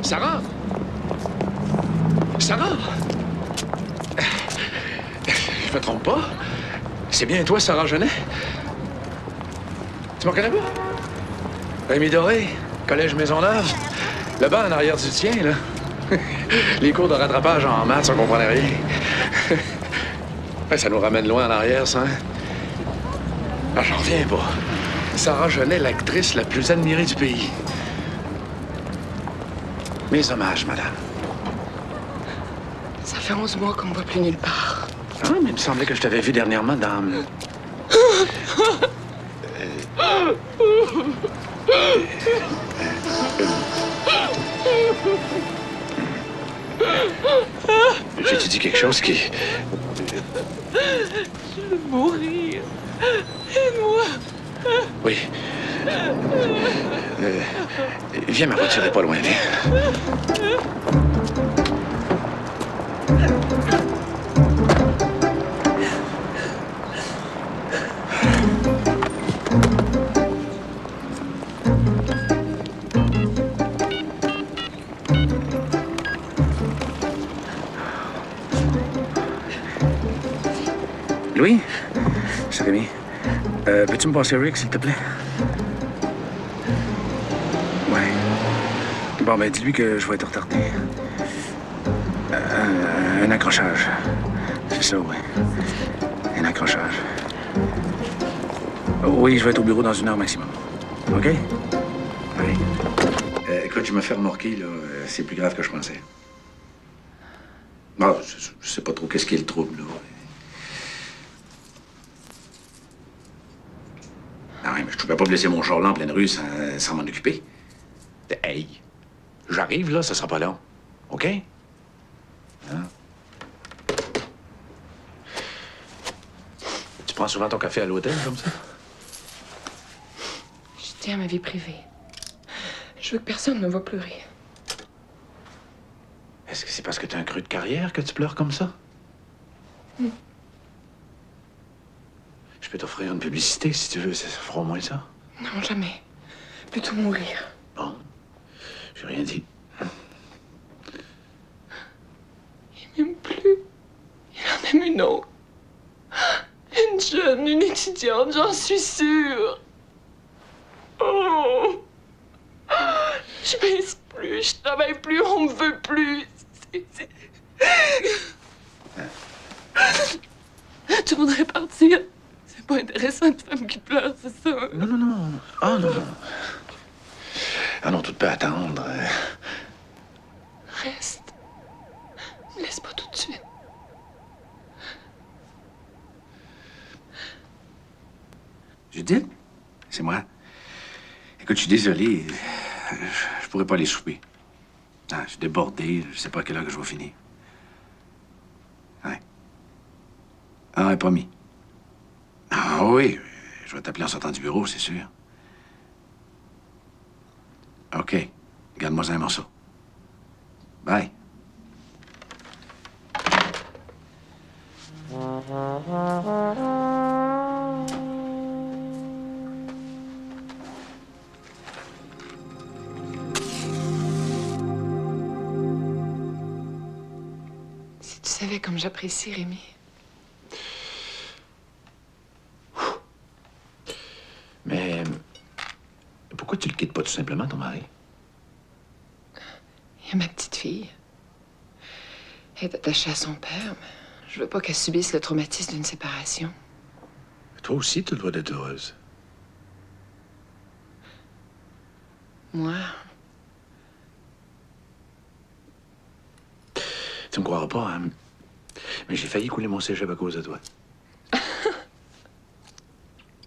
Sarah? Sarah? Je me trompe pas? C'est bien toi, Sarah Genet? Tu me reconnais pas? Rémi Doré, Collège Maisonneuve. Le banc en arrière du tien, là. Les cours de rattrapage en maths, on comprenait rien. Ouais, ça nous ramène loin en arrière, ça, hein? Ah, j'en reviens pas. Sarah Genet, l'actrice la plus admirée du pays. Mes hommages, madame. Ça fait 11 mois qu'on me voit plus nulle part. Ah, mais il me semblait que je t'avais vu dernièrement dans... J'ai-tu dit quelque chose qui... Je veux mourir. Aide-moi. Oui. Viens, ma voiture est pas loin, viens. Louis? C'est Rémi. Peux-tu me passer Rick, s'il te plaît? Ouais. Bon, ben, dis-lui que je vais être retardé. Un accrochage. C'est ça, oui. Un accrochage. Oui, je vais être au bureau dans 1 heure maximum. OK? Allez. Écoute, je me fais remorquer, là. C'est plus grave que je pensais. Bon, je sais pas trop qu'est-ce qui est le trouble, là. Non, mais je pouvais pas me laisser mon char là en pleine rue sans m'en occuper. Hey, j'arrive, là, ça sera pas long. OK? Hein? Tu prends souvent ton café à l'hôtel, comme ça? Je tiens à ma vie privée. Je veux que personne ne me voie pleurer. Est-ce que c'est parce que t'as un creux de carrière que tu pleures comme ça? Je peux t'offrir une publicité, si tu veux. Ça fera au moins ça. Non, jamais. Plutôt mourir. Bon. J'ai rien dit. Il m'aime plus. Il en aime une autre. Une jeune, une étudiante, j'en suis sûre. Oh! Je pèse plus, je travaille plus, on me veut plus. Tu voudrais partir? C'est pas intéressant, une femme qui pleure, c'est ça? Non, non, non. Ah, non, non. Ah non, tout peut attendre. Reste. Me laisse pas tout de suite. Judith? C'est moi. Écoute, je suis désolé. Je pourrais pas aller souper. Ah, je suis débordé. Je sais pas à quelle heure que je vais finir. Ouais. Ah, ouais, promis. Ah oui, je vais t'appeler en sortant du bureau, c'est sûr. OK. Garde-moi un morceau. Bye. Si tu savais comme j'apprécie Rémi. Mais pourquoi tu le quittes pas tout simplement, ton mari? Il y a ma petite fille. Elle est attachée à son père, mais je veux pas qu'elle subisse le traumatisme d'une séparation. Toi aussi, tu dois d'être heureuse. Moi, Tu me croiras pas, hein? Mais j'ai failli couler mon cégep à cause de toi.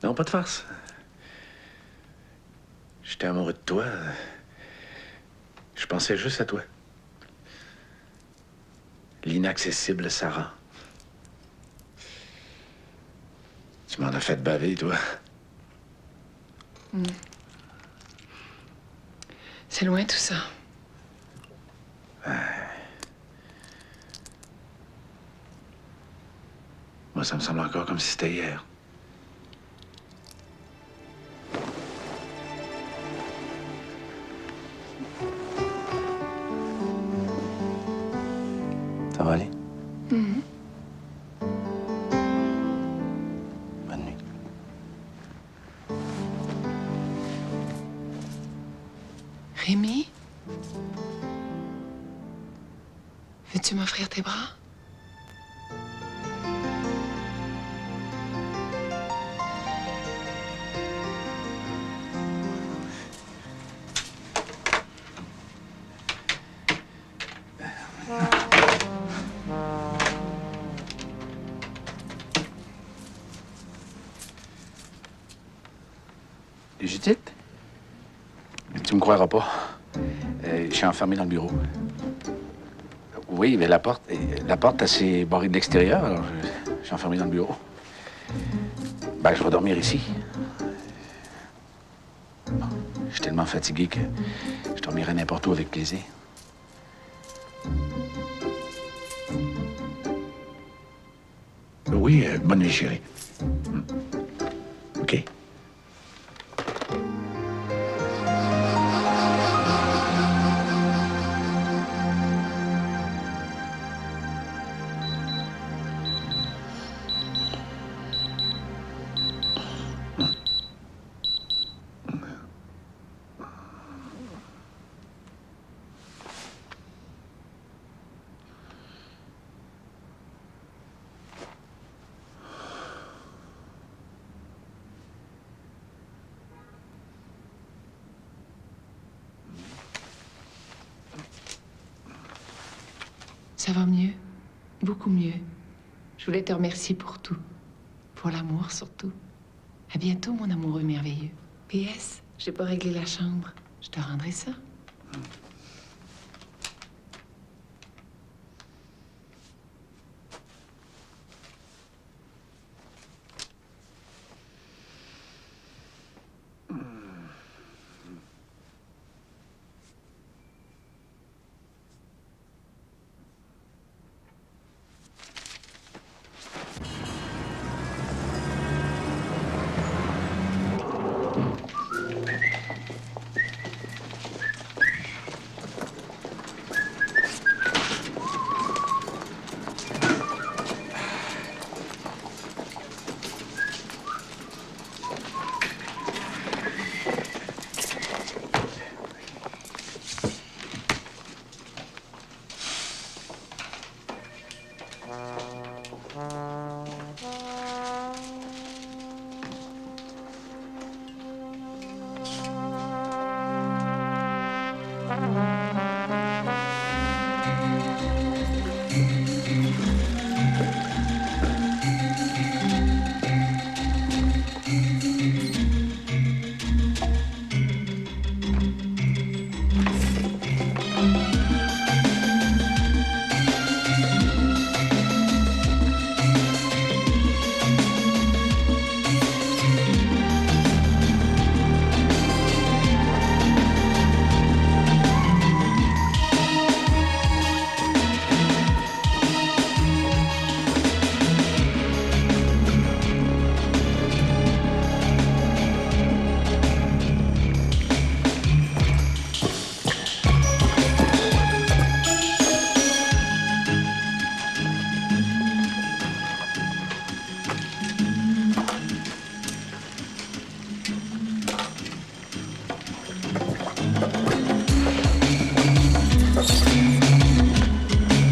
Non, pas de farce. J'étais amoureux de toi. Je pensais juste à toi. l'inaccessible Sarah. Tu m'en as fait baver, toi. C'est loin tout ça. Moi, ça me semble encore comme si c'était hier. Ça va aller? Bonne nuit. Rémi? Veux-tu m'offrir tes bras? Judith? Tu me croiras pas. Je suis enfermé dans le bureau. Oui, mais la porte elle s'est barrée de l'extérieur, alors je suis enfermé dans le bureau. Ben, je vais dormir ici. Bon, je suis tellement fatigué que je dormirai n'importe où avec plaisir. Oui, bonne nuit, chérie. OK. Ça va mieux, beaucoup mieux. Je voulais te remercier pour tout, pour l'amour surtout. À bientôt, mon amoureux merveilleux. PS, j'ai pas réglé la chambre. Je te rendrai ça.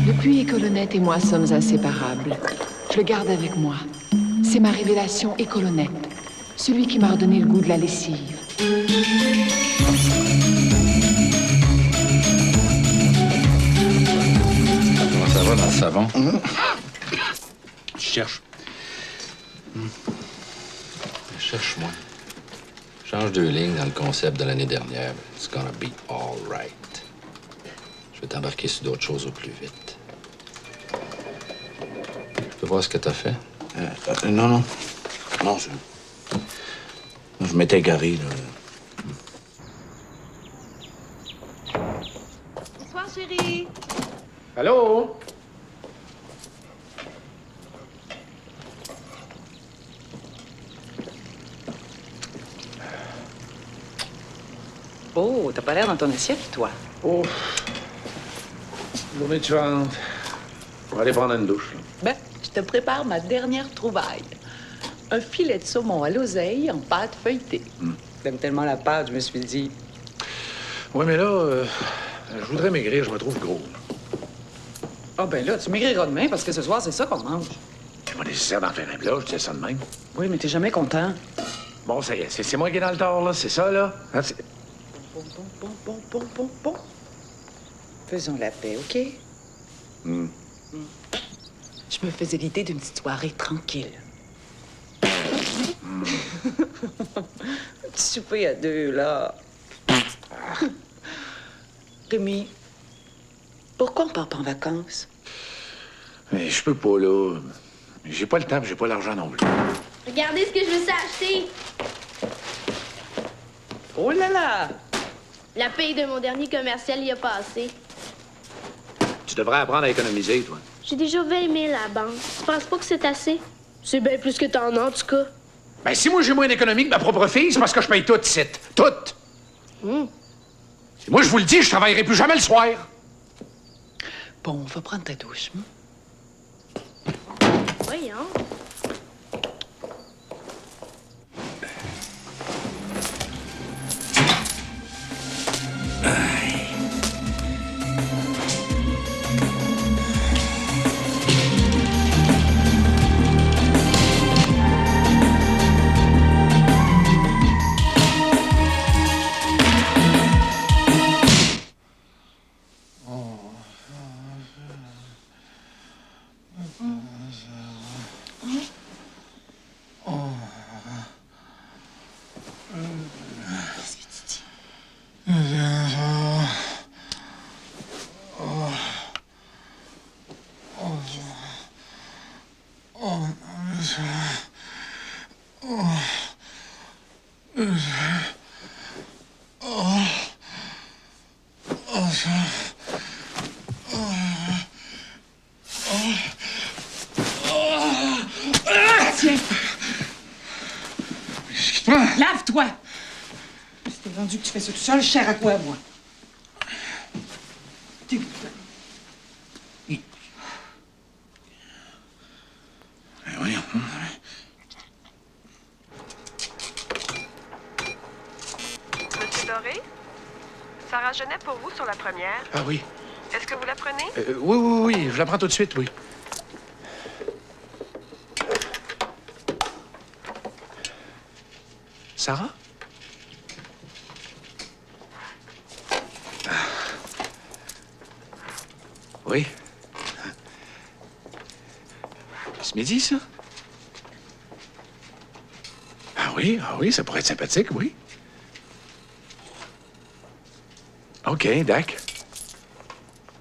Depuis, Écolonnette et moi sommes inséparables. Je le garde avec moi. C'est ma révélation Écolonnette. Celui qui m'a redonné le goût de la lessive. Comment ça va dans le savon? Je cherche. Cherche-moi. Change 2 lignes dans le concept de l'année dernière. It's gonna be all right. Je vais t'embarquer sur d'autres choses au plus vite. peux voir ce que t'as fait? Non, non. Non, je m'étais égaré, là. Bonsoir, chérie. Allô? Oh, t'as pas l'air dans ton assiette, toi. Oh. Journée tuante. Pour aller prendre une douche. Là. Ben, je te prépare ma dernière trouvaille. Un filet de saumon à l'oseille en pâte feuilletée. J'aime tellement la pâte, je me suis dit... Oui, mais là, je voudrais maigrir, je me trouve gros. Ah ben là, tu maigriras demain parce que ce soir, c'est ça qu'on mange. C'est pas nécessaire d'en faire un plat, je disais ça de même. Oui, mais t'es jamais content. Bon, ça y est, c'est moi qui est dans le tort, là, c'est ça, là? Hein, Bon. Faisons la paix, OK? Je me faisais l'idée d'une petite soirée tranquille. Un petit souper à deux, là. Rémi, pourquoi on part pas en vacances? Mais je peux pas, là. J'ai pas le temps, puis j'ai pas l'argent non plus. Regardez ce que je me suis acheté. Oh là là! La paye de mon dernier commercial y a passé. Tu devrais apprendre à économiser, toi. J'ai déjà 20 000 à la banque. Tu penses pas que c'est assez? C'est bien plus que t'en as, en tout cas. Ben, si moi j'ai moins d'économie que ma propre fille, c'est parce que je paye tout, ici. Tout! Si moi, je vous le dis, je travaillerai plus jamais le soir. Bon, on va prendre ta douche. Voyons. Tiens, Qu'est-ce qui te prend? lave-toi! Si t'es rendu que tu fais ça tout seul, cher à quoi, moi? Ben, voyons. Monsieur Doré? Sarah Genet pour vous sur la première. Ah oui. Est-ce que vous la prenez? Oui, je la prends tout de suite, oui. Sarah? Ah. Oui. Ce midi, ça? Ah oui, ça pourrait être sympathique, oui. OK, Dac.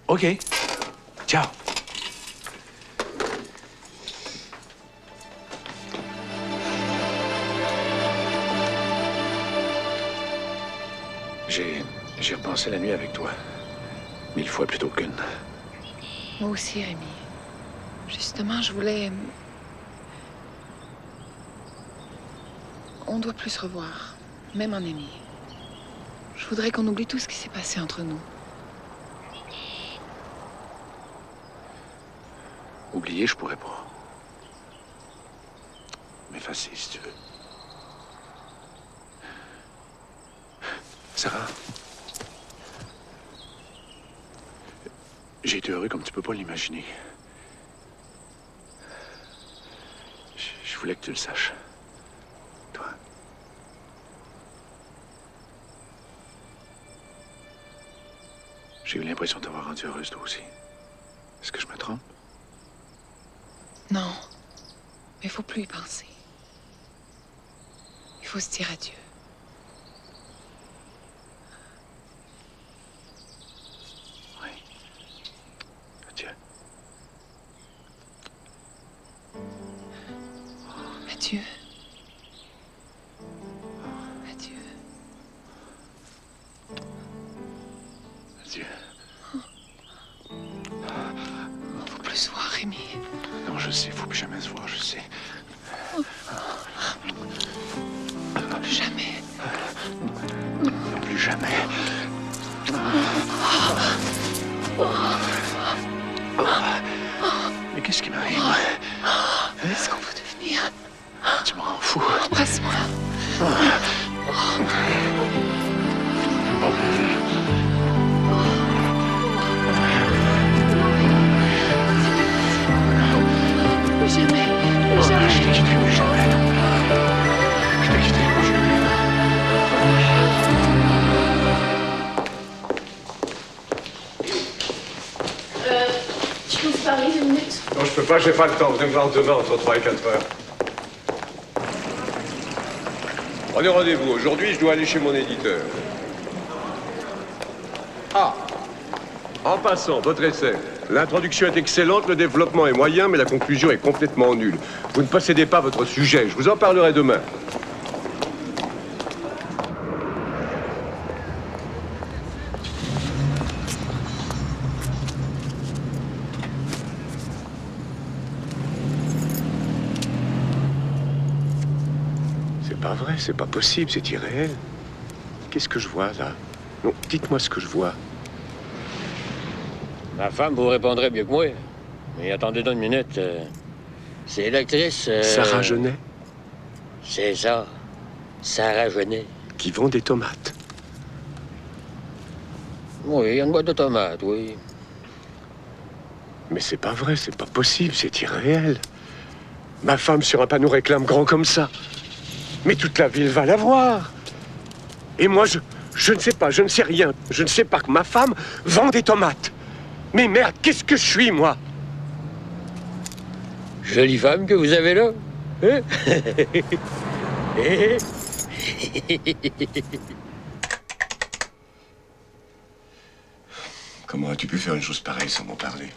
OK. Ciao. J'ai repensé la nuit avec toi. 1000 fois plutôt qu'une. Moi aussi, Rémi. Justement, je voulais... On doit plus se revoir, même en ami. Je voudrais qu'on oublie tout ce qui s'est passé entre nous. Oublier, je pourrais pas. M'effacer, si tu veux. Sarah? J'ai été heureux comme tu peux pas l'imaginer. Je voulais que tu le saches. Toi. J'ai eu l'impression de t'avoir rendue heureuse, toi aussi. Est-ce que je me trompe? Non, mais il faut plus y penser. Il faut se dire adieu. Oui. Adieu. Adieu. Adieu. Adieu. Faut plus se voir, Rémi. Non, je sais, faut plus jamais se voir, je sais. Plus jamais. Non, plus jamais. Mais qu'est-ce qui m'arrive? Qu'est-ce qu'on peut devenir? Tu m'en fous. Embrasse-moi. Plus jamais. Plus jamais. Je te quitterai plus jamais. Je te quitterai plus jamais. Je peux vous parler 2 minutes? Non, je peux pas, j'ai pas le temps. Venez me voir demain entre 3 et 4 heures. Prenez rendez-vous. Aujourd'hui, je dois aller chez mon éditeur. Ah! En passant, votre essai. L'introduction est excellente, le développement est moyen, mais la conclusion est complètement nulle. Vous ne possédez pas votre sujet. Je vous en parlerai demain. C'est pas vrai, c'est pas possible, c'est irréel. Qu'est-ce que je vois, là? Non, dites-moi ce que je vois. Ma femme vous répondrait mieux que moi. Mais attendez donc une minute. C'est l'actrice... Sarah Genet, C'est ça. Sarah Genet. qui vend des tomates. Oui, il y a une boîte de tomates, oui. Mais c'est pas vrai, c'est pas possible, c'est irréel. Ma femme sur un panneau réclame grand comme ça. Mais toute la ville va la voir. Et moi, je ne sais pas, je ne sais rien. Je ne sais pas que ma femme vend des tomates. Mais merde, qu'est-ce que je suis, moi? Jolie femme que vous avez là. Hein? Comment as-tu pu faire une chose pareille sans m'en parler?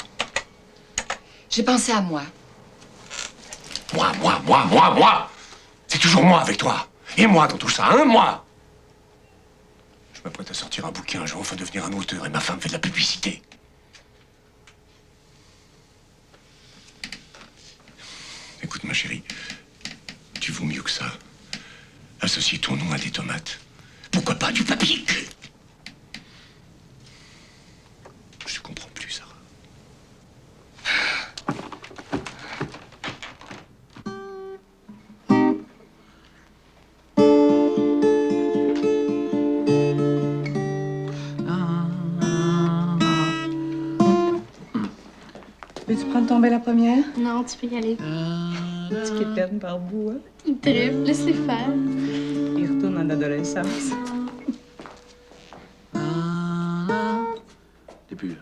J'ai pensé à moi. Moi! C'est toujours moi avec toi. Et moi dans tout ça, hein, moi? Je m'apprête à sortir un bouquin, je vais enfin devenir un auteur, et ma femme fait de la publicité. Écoute, ma chérie, tu vaux mieux que ça. Associer ton nom à des tomates. Pourquoi pas du papier? Je comprends plus, Sarah. Veux-tu prendre ton bain la première? Non, tu peux y aller. Tu quittes par bout, hein? Il tripe, laisse-les faire. Il retourne en adolescence. Début.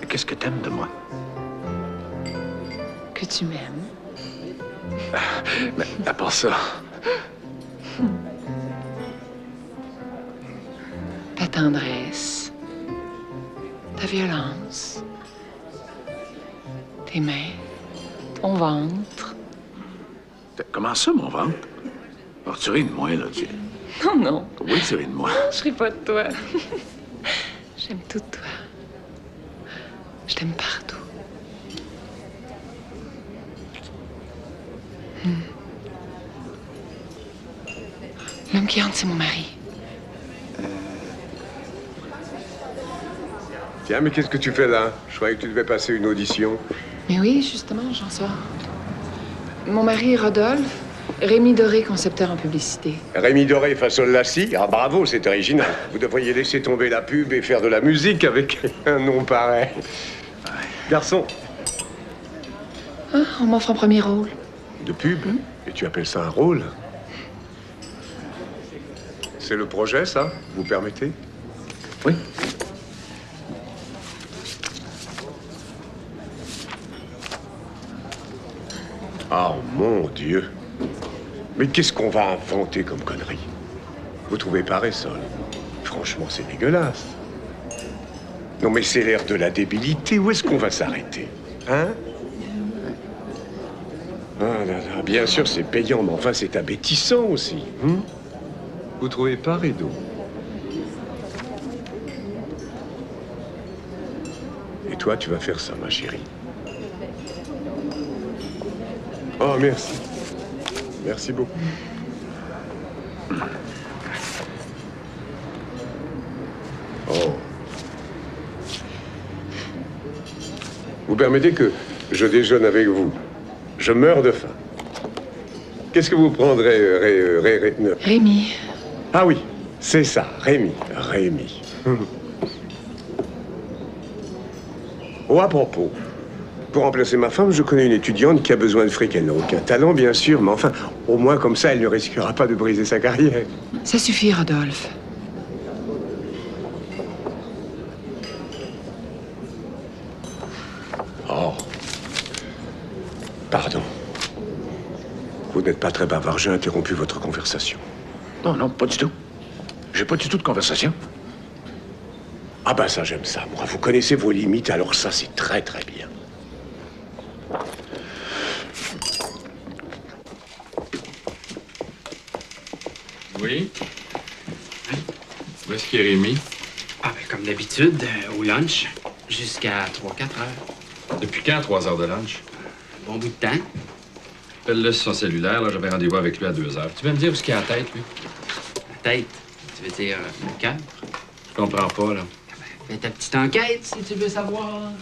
Qu'est-ce que t'aimes de moi? Que tu m'aimes. Mais à part ça, Ta tendresse. Ta violence. Tes mains. Ton ventre. comment ça, mon ventre? Alors, tu ris de moi, là, tu... Non, non. Oui, tu ris de moi. Je ris pas de toi. J'aime tout de toi. Je t'aime partout. L'homme qui hante, c'est mon mari. Tiens, mais qu'est-ce que tu fais là? Je croyais que tu devais passer une audition. Mais oui, justement, j'en sors. Mon mari, Rodolphe, Rémi Doré, concepteur en publicité. Rémi Doré façon Lassie. Ah bravo, c'est original. Vous devriez laisser tomber la pub et faire de la musique avec un nom pareil. Garçon. Ah, on m'offre un premier rôle. De pub? Et tu appelles ça un rôle? C'est le projet, ça? Vous permettez? Oui. Oh mon Dieu. Mais qu'est-ce qu'on va inventer comme connerie? Vous trouvez pas, Ressol? Franchement, c'est dégueulasse. Non, mais c'est l'ère de la débilité. Où est-ce qu'on va s'arrêter? Hein? Ah là là, bien sûr, c'est payant, mais enfin, c'est abétissant aussi. Vous trouvez pas, Rideau? Et toi, tu vas faire ça, ma chérie. Oh, merci. Merci beaucoup. Oh. Vous permettez que je déjeune avec vous? Je meurs de faim. Qu'est-ce que vous prendrez, Rémi. Ah oui, c'est ça, Rémi. Rémi. Oh, à propos, pour remplacer ma femme, je connais une étudiante qui a besoin de fric. Elle n'a aucun talent, bien sûr, mais enfin, au moins comme ça, elle ne risquera pas de briser sa carrière. Ça suffit, Rodolphe. Oh. Pardon. Vous n'êtes pas très bavard, j'ai interrompu votre conversation. Non, non, pas du tout. J'ai pas du tout de conversation. Ah bah ça, j'aime ça, moi. Vous connaissez vos limites, alors ça, c'est très, très bien. Oui? Où est-ce qu'il est Rémi? Ah, ben, comme d'habitude, au lunch, jusqu'à 3-4 heures. Depuis quand 3 heures de lunch? Bon bout de temps. Appelle-le sur son cellulaire, là, j'avais rendez-vous avec lui à 2 heures. Tu veux me dire où est-ce qu'il a la tête, lui? La tête, tu veux dire le cœur? Je comprends pas, là. Fais ta petite enquête, si tu veux savoir.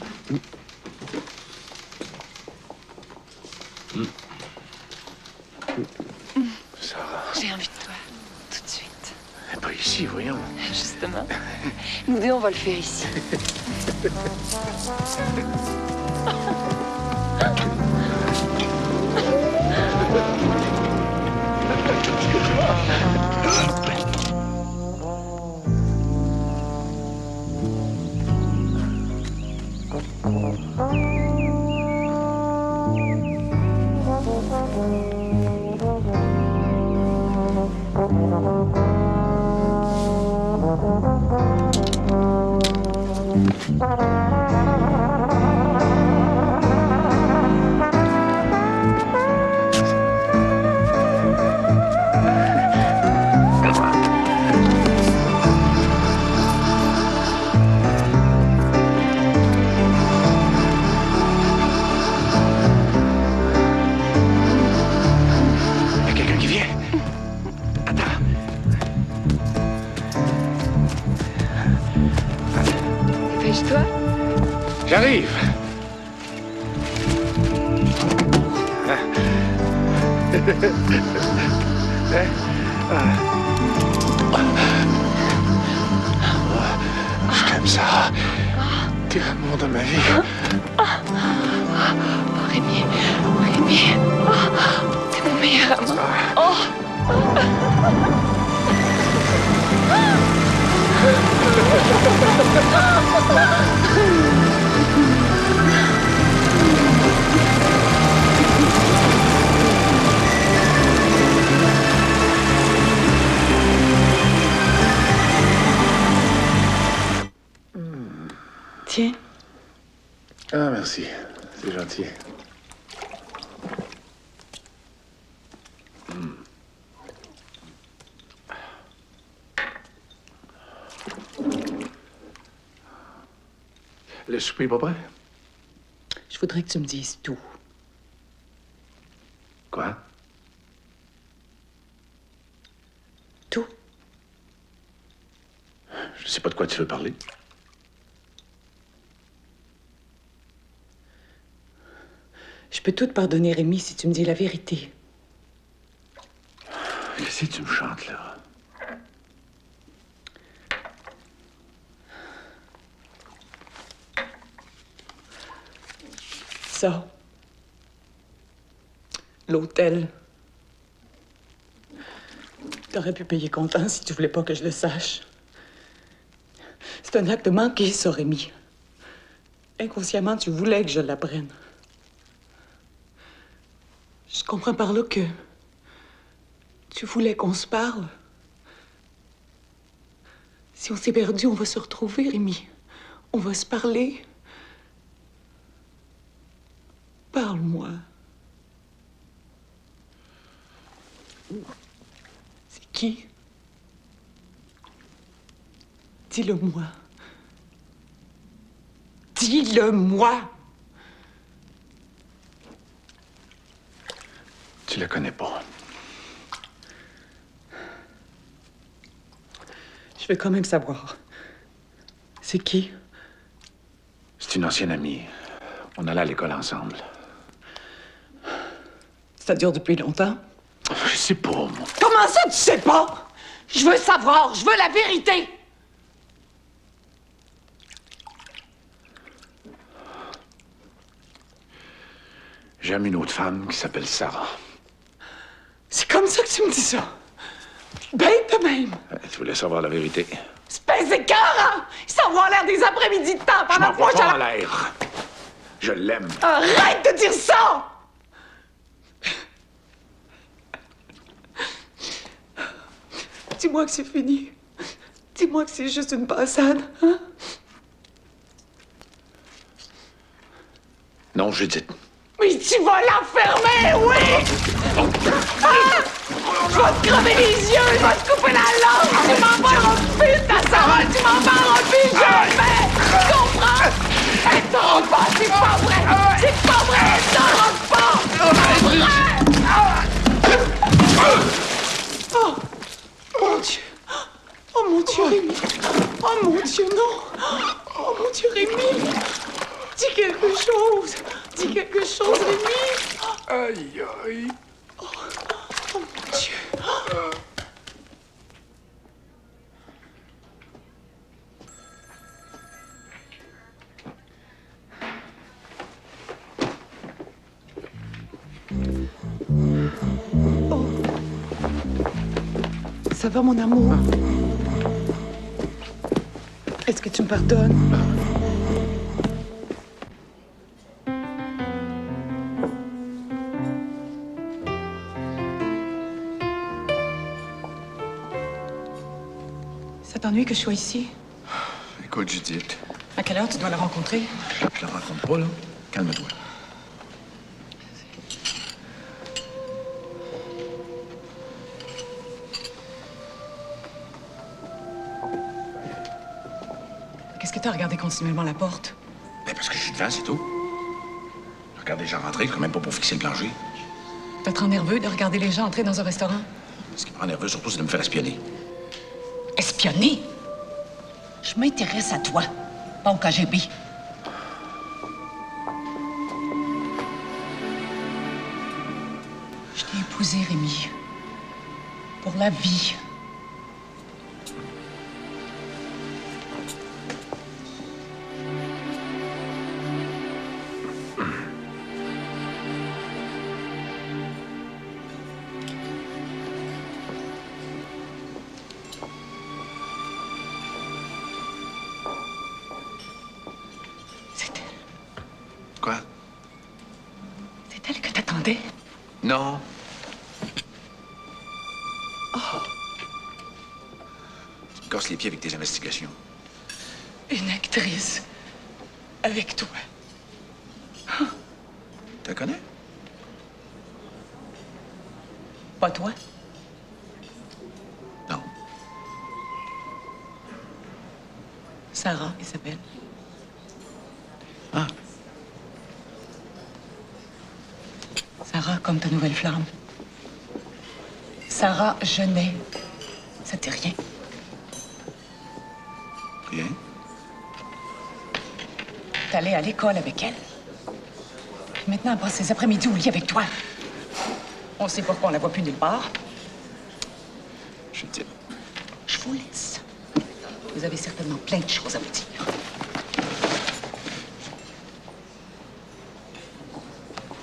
Sarah. J'ai envie de toi, tout de suite. Pas ici, voyons. Justement. Nous deux, on va le faire ici. Il y a quelqu'un qui vient. Attends. Dépêche-toi. J'arrive. Je t'aime, Sarah. T'es l'amour de ma vie. Rémi, Rémi. T'es mon meilleur amant. Tiens. Ah, merci. C'est gentil. Le souper est pas prêt? Je voudrais que tu me dises tout. Quoi? Tout. Je sais pas de quoi tu veux parler. Je peux tout te pardonner, Rémi, si tu me dis la vérité. Qu'est-ce que tu me chantes, là? Ça. L'hôtel. T'aurais pu payer comptant si tu voulais pas que je le sache. C'est un acte manqué, ça, Rémi. Inconsciemment, tu voulais que je l'apprenne. Je comprends par là que tu voulais qu'on se parle. Si on s'est perdu, on va se retrouver, Rémi. On va se parler. Parle-moi. C'est qui? Dis-le-moi. Dis-le-moi! Tu la connais pas. Je veux quand même savoir. C'est qui? C'est une ancienne amie. On allait à l'école ensemble. Ça dure depuis longtemps? Je sais pas, moi. Comment ça, tu sais pas? Je veux savoir, je veux la vérité! J'aime une autre femme qui s'appelle Sarah. C'est comme ça que tu me dis ça? Bête de même! Tu voulais savoir la vérité? C'est pas écœurant! Ça va avoir l'air des après-midi de temps Je pendant m'envoie que pas moi, en l'air. Je l'aime. Arrête de dire ça! Dis-moi que c'est fini. Dis-moi que c'est juste une passade, hein? Non, Judith. Mais tu vas l'enfermer, oui! Ah! Je vais te crever les yeux, je vais te couper la langue! Tu m'envoies un fil, ta Sarah! Tu m'envoies un fil, je le fais! Tu comprends? Elle t'aura pas, c'est pas vrai! C'est pas vrai, elle t'aura pas! Oh! Mon Dieu! Oh mon Dieu, Rémi! Oh mon Dieu, non! Oh mon Dieu, Rémi! Dis quelque chose! Dis quelque chose, Rémi! Aïe, aïe. Oh mon Dieu! Oh. Ça va, mon amour? Est-ce que tu me pardonnes? Ça t'ennuie que je sois ici? Écoute, Judith. À quelle heure tu dois la rencontrer? Je la rencontre pas, là. Calme-toi. Qu'est-ce que t'as regardé continuellement la porte? Ben, parce que je suis devant, c'est tout. Je regarde les gens rentrer, quand même pas pour fixer le plancher. Ça te rend nerveux de regarder les gens entrer dans un restaurant? Ce qui me rend nerveux, surtout, c'est de me faire espionner. Espionner? Je m'intéresse à toi, pas au KGB. Je t'ai épousé, Rémi. Pour la vie. Quoi? C'est elle que t'attendais? Non. Oh, Tu me casses les pieds avec tes investigations. une actrice. Avec toi. Tu la connais? Pas toi? Non. Sarah, elle s'appelle. Ah. Sarah, comme ta nouvelle flamme. Sarah Genet. Ça t'est rien? Rien. T'allais à l'école avec elle. Puis maintenant, elle passe ses après-midi au lit avec toi. On sait pourquoi on la voit plus nulle part. Judith. Je vous laisse. Vous avez certainement plein de choses à me dire.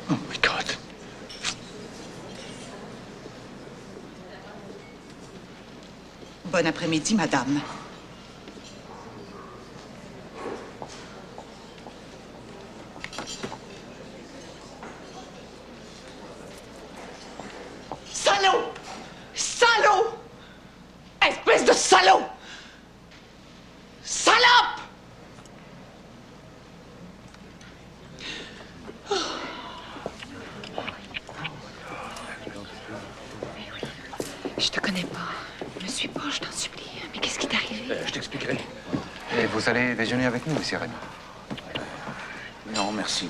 Oh my God. Bon après-midi, madame. Salaud! Salaud! Espèce de salaud! Salope! Je te connais pas. Me suis pas, je t'en supplie. Mais qu'est-ce qui t'est arrivé? Je t'expliquerai. Et vous allez déjeuner avec nous, monsieur Rémy? Non, merci.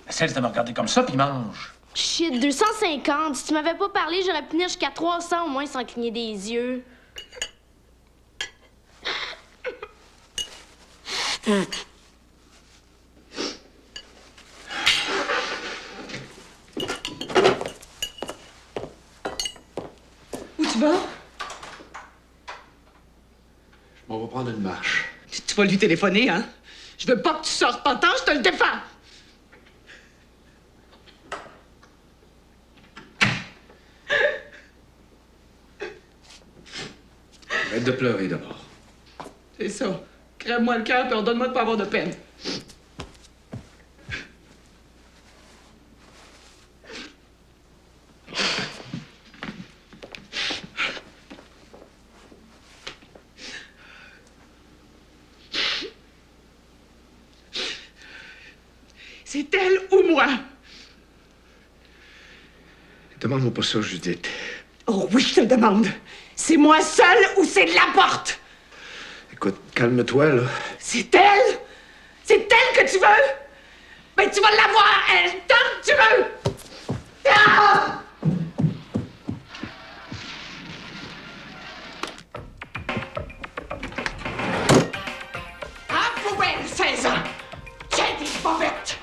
Cesse de me regarder comme ça, puis mange. Shit, 250. Si tu m'avais pas parlé, j'aurais pu tenir jusqu'à 300 au moins sans cligner des yeux. Où tu vas? On va prendre une marche. Tu vas lui téléphoner, hein? Je veux pas que tu sortes pas tant, je te le défends! Arrête de pleurer d'abord. C'est ça. Crève-moi le cœur, puis ordonne-moi de pas avoir de peine. C'est elle ou moi? Demande-moi pas ça, Judith. Oh oui, je te le demande. C'est moi seule ou c'est de la porte? Écoute, calme-toi, là. C'est elle? C'est elle que tu veux? Ben, tu vas l'avoir, elle, tant que tu veux! Ah! À poubelle, 16 ans! Tiens tes bobettes!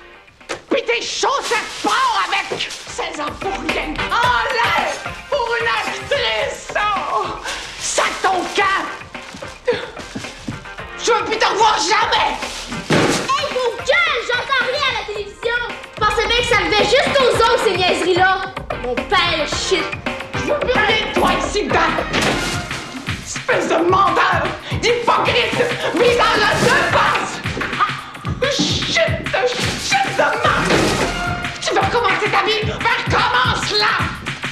Puis tes chaussettes sport avec! 16 ans pour rien! En l'air! Pour une actrice! Oh! Sac ton camp! Je veux plus te revoir jamais! Hey, vos gueules! J'entends rien à la télévision! Je pensais bien que ça levait juste aux autres, ces niaiseries-là! Mon père, shit! Je veux plus rien de toi ici dedans! Espèce de menteur! D'hypocrite! Visant le deux faces! Ah, chute de marde! Tu veux recommencer ta vie? Ben recommence là!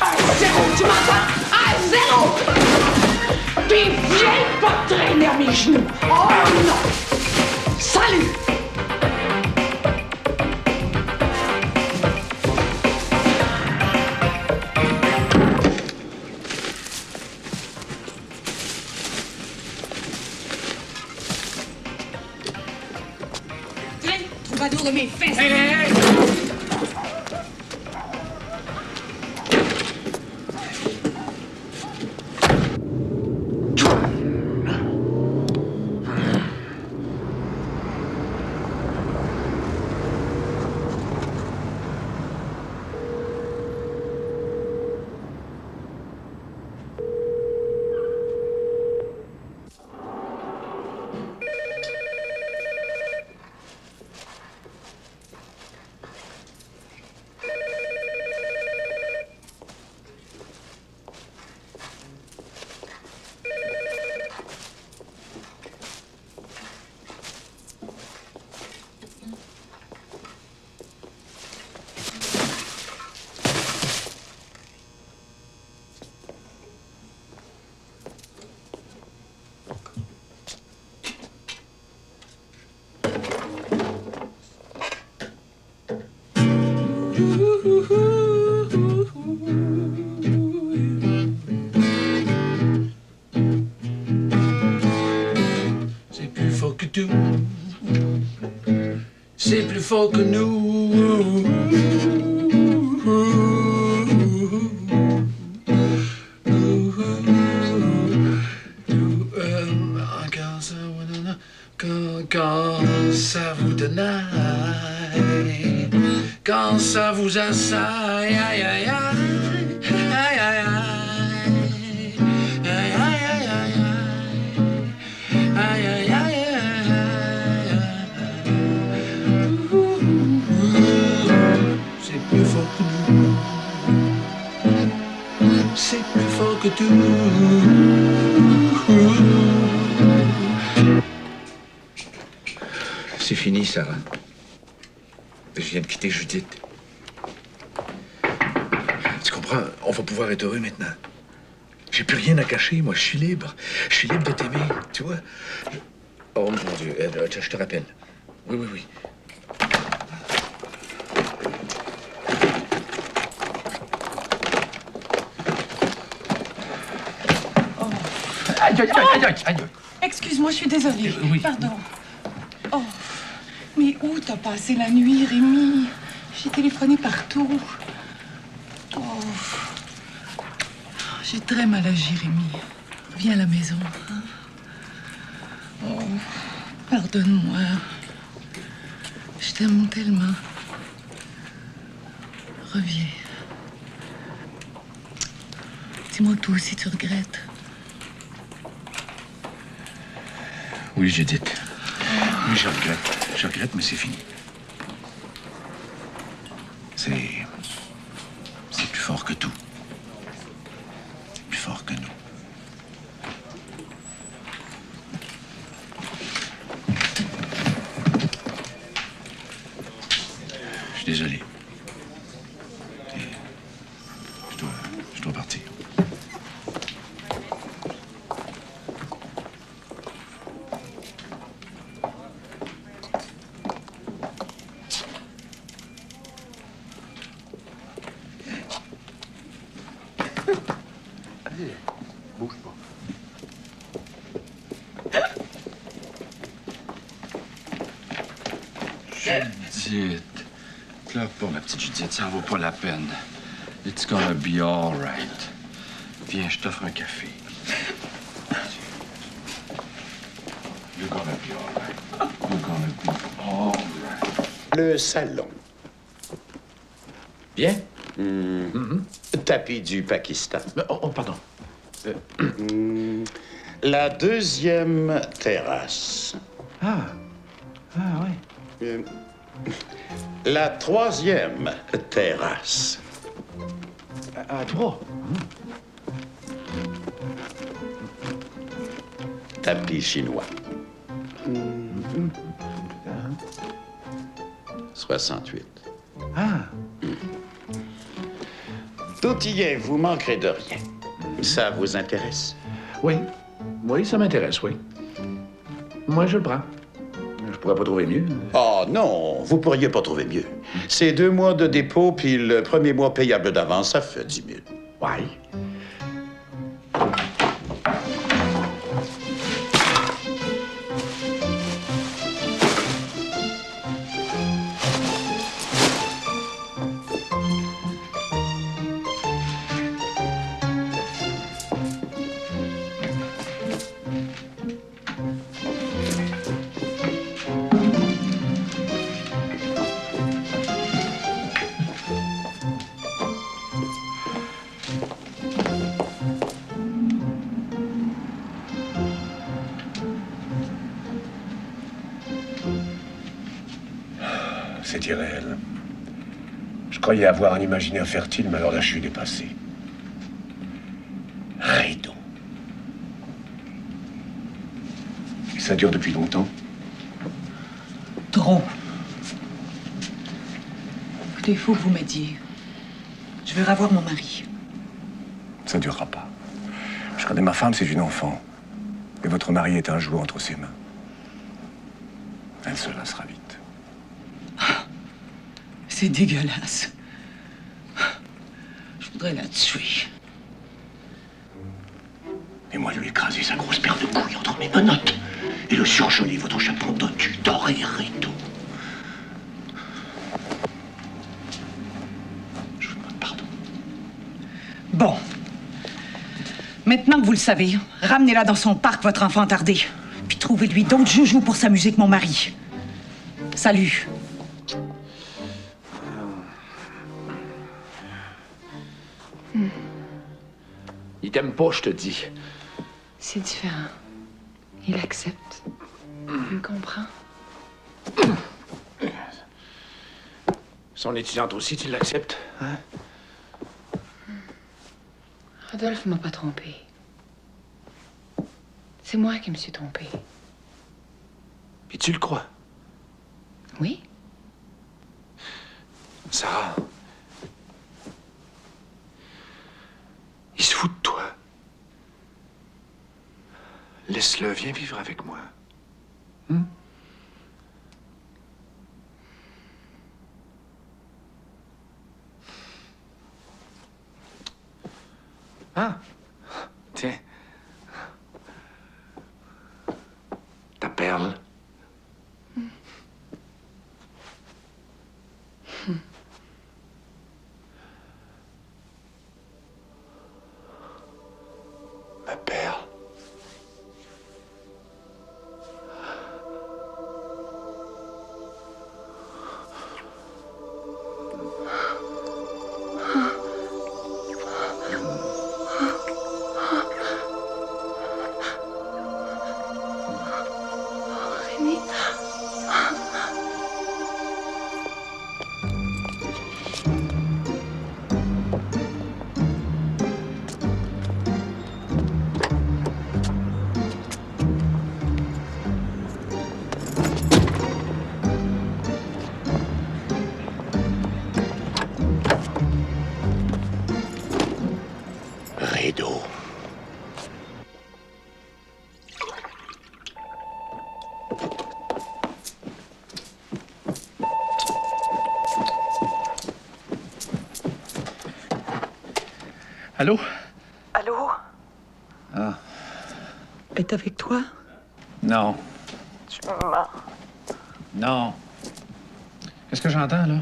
À zéro, tu m'entends? À zéro! Puis viens pas te traîner à mes genoux! Oh non! Salut! Troubadour de mes fesses! Hey, hey, hey! fort que nous. Quand ça vous tenaille, quand ça vous assaille, aïe aïe aïe, aïe aïe aïe, aïe aïe aïe, aïe aïe aïe, c'est plus fort que nous, c'est plus fort que tout. C'est fini, Sarah. Je viens de quitter Judith. Tu comprends? On va pouvoir être heureux maintenant. J'ai plus rien à cacher, moi. Je suis libre. Je suis libre de t'aimer, tu vois? Oh, mon Dieu. Je te rappelle. Oui, oui, oui. Oh. Aïe, aïe, aïe, aïe, aïe. Excuse-moi, je suis désolée. Oui. Pardon. Oh, mais où t'as passé la nuit, Rémi? J'ai téléphoné partout. Oh, j'ai très mal agi, Rémi. Reviens à la maison. Hein? Oh, pardonne-moi. Je t'aime tellement. Reviens. Dis-moi toi aussi, tu regrettes. Oui, Judith. Oui, je regrette. Je regrette, mais c'est fini. C'est plus fort que tout. C'est plus fort que nous. Je suis désolé. Je dois partir. Bouge pas. Judith. Pleure pas, ma petite Judith, ça en vaut pas la peine. It's gonna be all right. Viens, je t'offre un café. You're gonna be all right. You're gonna be all right. Le salon. Bien? Tapis du Pakistan. Oh, pardon. La deuxième terrasse. Ah, ouais. La troisième terrasse. À 3. Tapis chinois. 68. Ah. Tout y est, vous manquerez de rien. Ça vous intéresse? Oui. Oui, ça m'intéresse, oui. Moi, je le prends. Je pourrais pas trouver mieux. Oh non, vous pourriez pas trouver mieux. C'est 2 mois de dépôt, puis le premier mois payable d'avance, ça fait 10 000. Ouais. C'est irréel. Je croyais avoir un imaginaire fertile, mais alors là, je suis dépassé. Rideau. Et ça dure depuis longtemps? Trop. Écoutez, il faut que vous m'aidiez. Je veux revoir mon mari. Ça ne durera pas. Je connais ma femme, c'est une enfant. Et votre mari est un jouet entre ses mains. Elle se lassera vite. C'est dégueulasse. Je voudrais la tuer. Et moi, lui écraser sa grosse paire de couilles entre mes menottes et le surgeler votre chapeau d'otu doré rideau. Bon. Maintenant que vous le savez, ramenez-la dans son parc, votre enfant attardé. Puis trouvez-lui d'autres joujoux pour s'amuser avec mon mari. Salut. Il t'aime pas, je te dis. C'est différent. Il accepte. Il comprend. Son étudiante aussi, tu l'acceptes, hein? Rodolphe m'a pas trompé. C'est moi qui me suis trompée. Puis tu le crois? Oui. Sarah. Il se fout de toi. Laisse-le, viens vivre avec moi. Ah, tiens. Ta perle. Ma perle. Rideau. Allô? Allô? Ah, Est avec toi? non. Tu me mens. Non. Qu'est-ce que j'entends, là?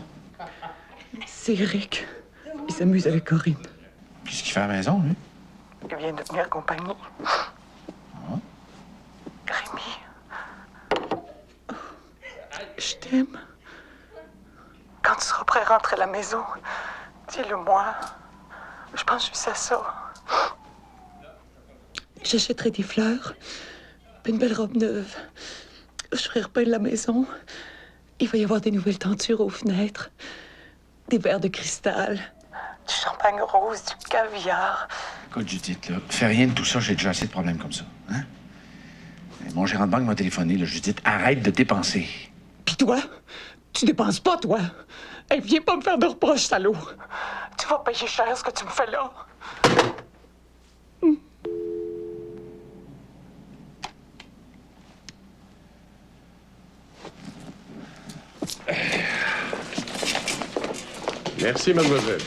C'est Eric. Il s'amuse avec Corinne. Qu'est-ce qu'il fait à la maison, lui? Il vient de venir accompagner. Rémi. Je t'aime. Quand tu seras prêt à rentrer à la maison, dis-le-moi. Je pense juste à ça. J'achèterai des fleurs, puis une belle robe neuve. Je ferai repeindre la maison. Il va y avoir des nouvelles tentures aux fenêtres, des verres de cristal, du champagne rose, du caviar. Écoute, Judith, là, fais rien de tout ça, j'ai déjà assez de problèmes comme ça. Hein? Et mon gérant de banque m'a téléphoné, là, Judith, arrête de dépenser. Puis toi, tu dépenses pas, toi. Hey, viens pas me faire de reproches, salaud. Tu vas payer cher ce que tu me fais là. Merci, mademoiselle.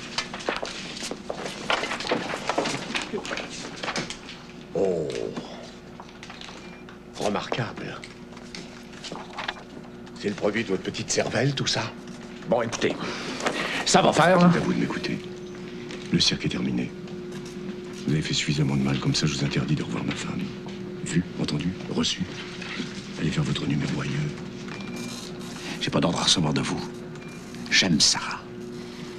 Oh. Remarquable. C'est le produit de votre petite cervelle, tout ça? Bon, écoutez, ça va faire, là. C'est à vous de m'écouter. Le cirque est terminé. Vous avez fait suffisamment de mal, comme ça je vous interdis de revoir ma femme. Vu, entendu, reçu. Allez faire votre numéro ailleurs. J'ai pas d'ordre à recevoir de vous. J'aime Sarah.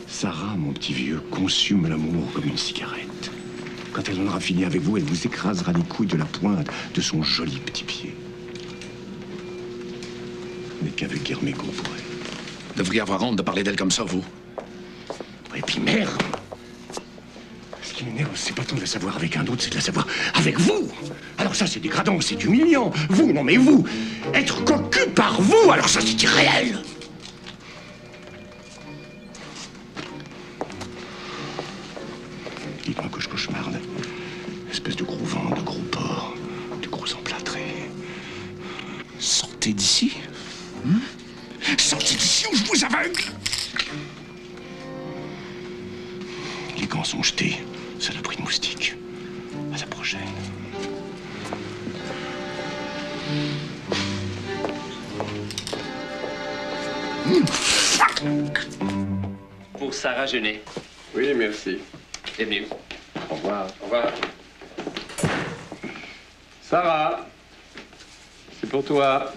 Sarah, mon petit vieux, consume l'amour comme une cigarette. Quand elle en aura fini avec vous, elle vous écrasera les couilles de la pointe de son joli petit pied. Vous n'êtes qu'avec Guerméco pour elle. Vous devriez avoir honte de parler d'elle comme ça, vous. Et puis merde! Ce qui m'énerve, c'est pas tant de la savoir avec un autre, c'est de la savoir avec vous! Alors ça, c'est dégradant, c'est humiliant. Vous, non mais vous! Être cocu par vous, alors ça, c'est irréel! Dites-moi que je cauchemarde. Espèce de gros vent, de gros porc, de gros emplâtrés. Sortez d'ici. Sortez d'ici ou je vous aveugle! Les gants sont jetés, saloperie de moustique. À la prochaine. Pour Sarah Genet. Oui, merci. Bienvenue. Au revoir. Au revoir. Sarah, c'est pour toi.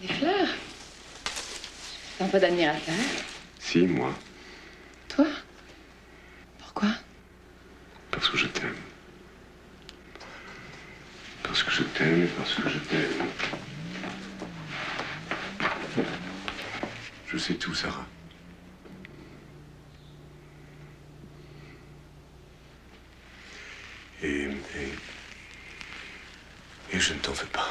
Des fleurs? T'as pas d'admirateur? Si, moi. Toi? Pourquoi? Parce que je t'aime. Parce que je t'aime et parce que je t'aime. Je sais tout, Sarah. Et je ne t'en veux pas.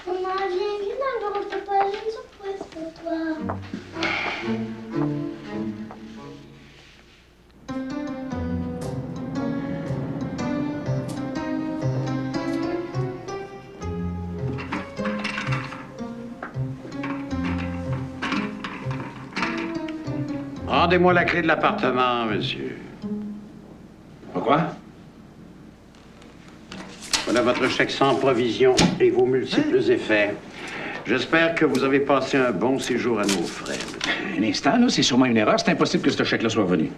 Maman, viens dans le bureau de papa, j'ai une surprise pour toi. Rendez-moi la clé de l'appartement, monsieur. Pourquoi? Voilà votre chèque sans provision et vos multiples effets. J'espère que vous avez passé un bon séjour à nos frais, monsieur. Un instant, là, c'est sûrement une erreur. C'est impossible que ce chèque-là soit revenu.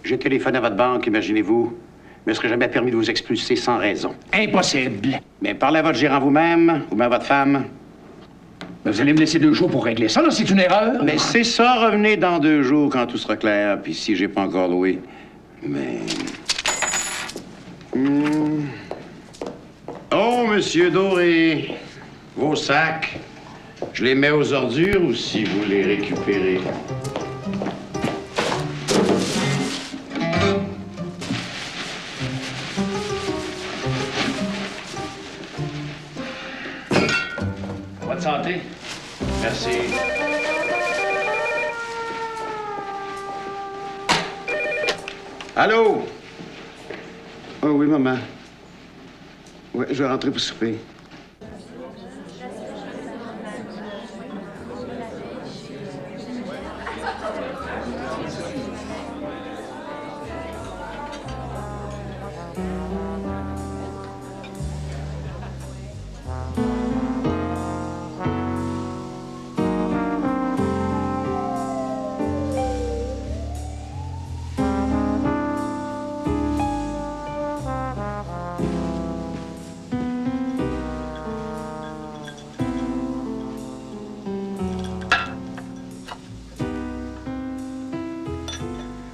J'ai téléphoné à votre banque, imaginez-vous. Il ne me serait jamais permis de vous expulser sans raison. Impossible! Mais parlez à votre gérant vous-même, ou bien à votre femme. Mais vous allez me laisser 2 jours pour régler ça, là? C'est une erreur? Mais c'est ça, revenez dans 2 jours quand tout sera clair. Puis si j'ai pas encore loué. Mais... Oh, monsieur Doré, vos sacs, je les mets aux ordures ou si vous les récupérez? Bonne santé. Merci. Allô? Oh oui, maman. Ouais, je vais rentrer pour souper.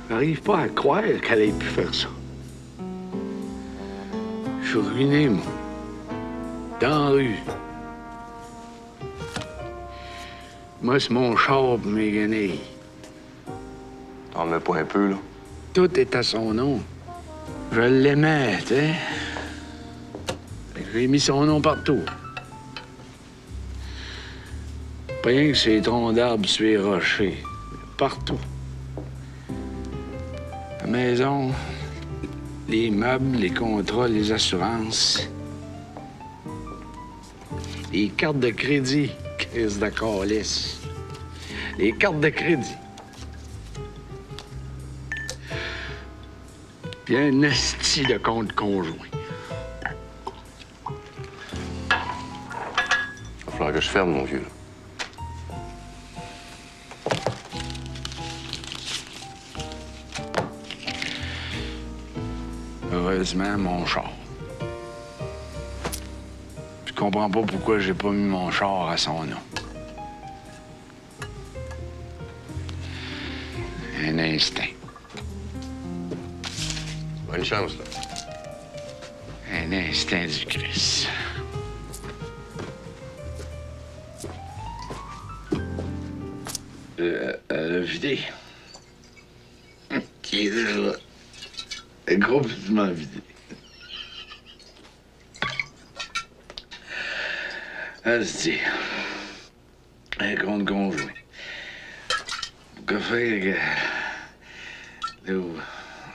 J'arrive pas à croire qu'elle ait pu faire ça. Je suis ruiné, moi. Dans la rue. Moi, c'est mon char pour mes guenilles. T'en mets pas un peu, là? Tout est à son nom. Je l'aimais, tu sais. J'ai mis son nom partout. Pas rien que ces troncs d'arbres sur les rochers. Partout. La maison, les meubles, les contrats, les assurances. Les cartes de crédit, crise de calice. Les cartes de crédit. Puis un esti de compte conjoint. Il va falloir que je ferme, mon vieux. Heureusement, mon char. Je comprends pas pourquoi j'ai pas mis mon char à son nom. Un instinct. Bonne chance, là. Un instinct du Christ. Le vidé. Qui est déjà complètement vidé. Allez, un compte conjoint. Que fait le gars?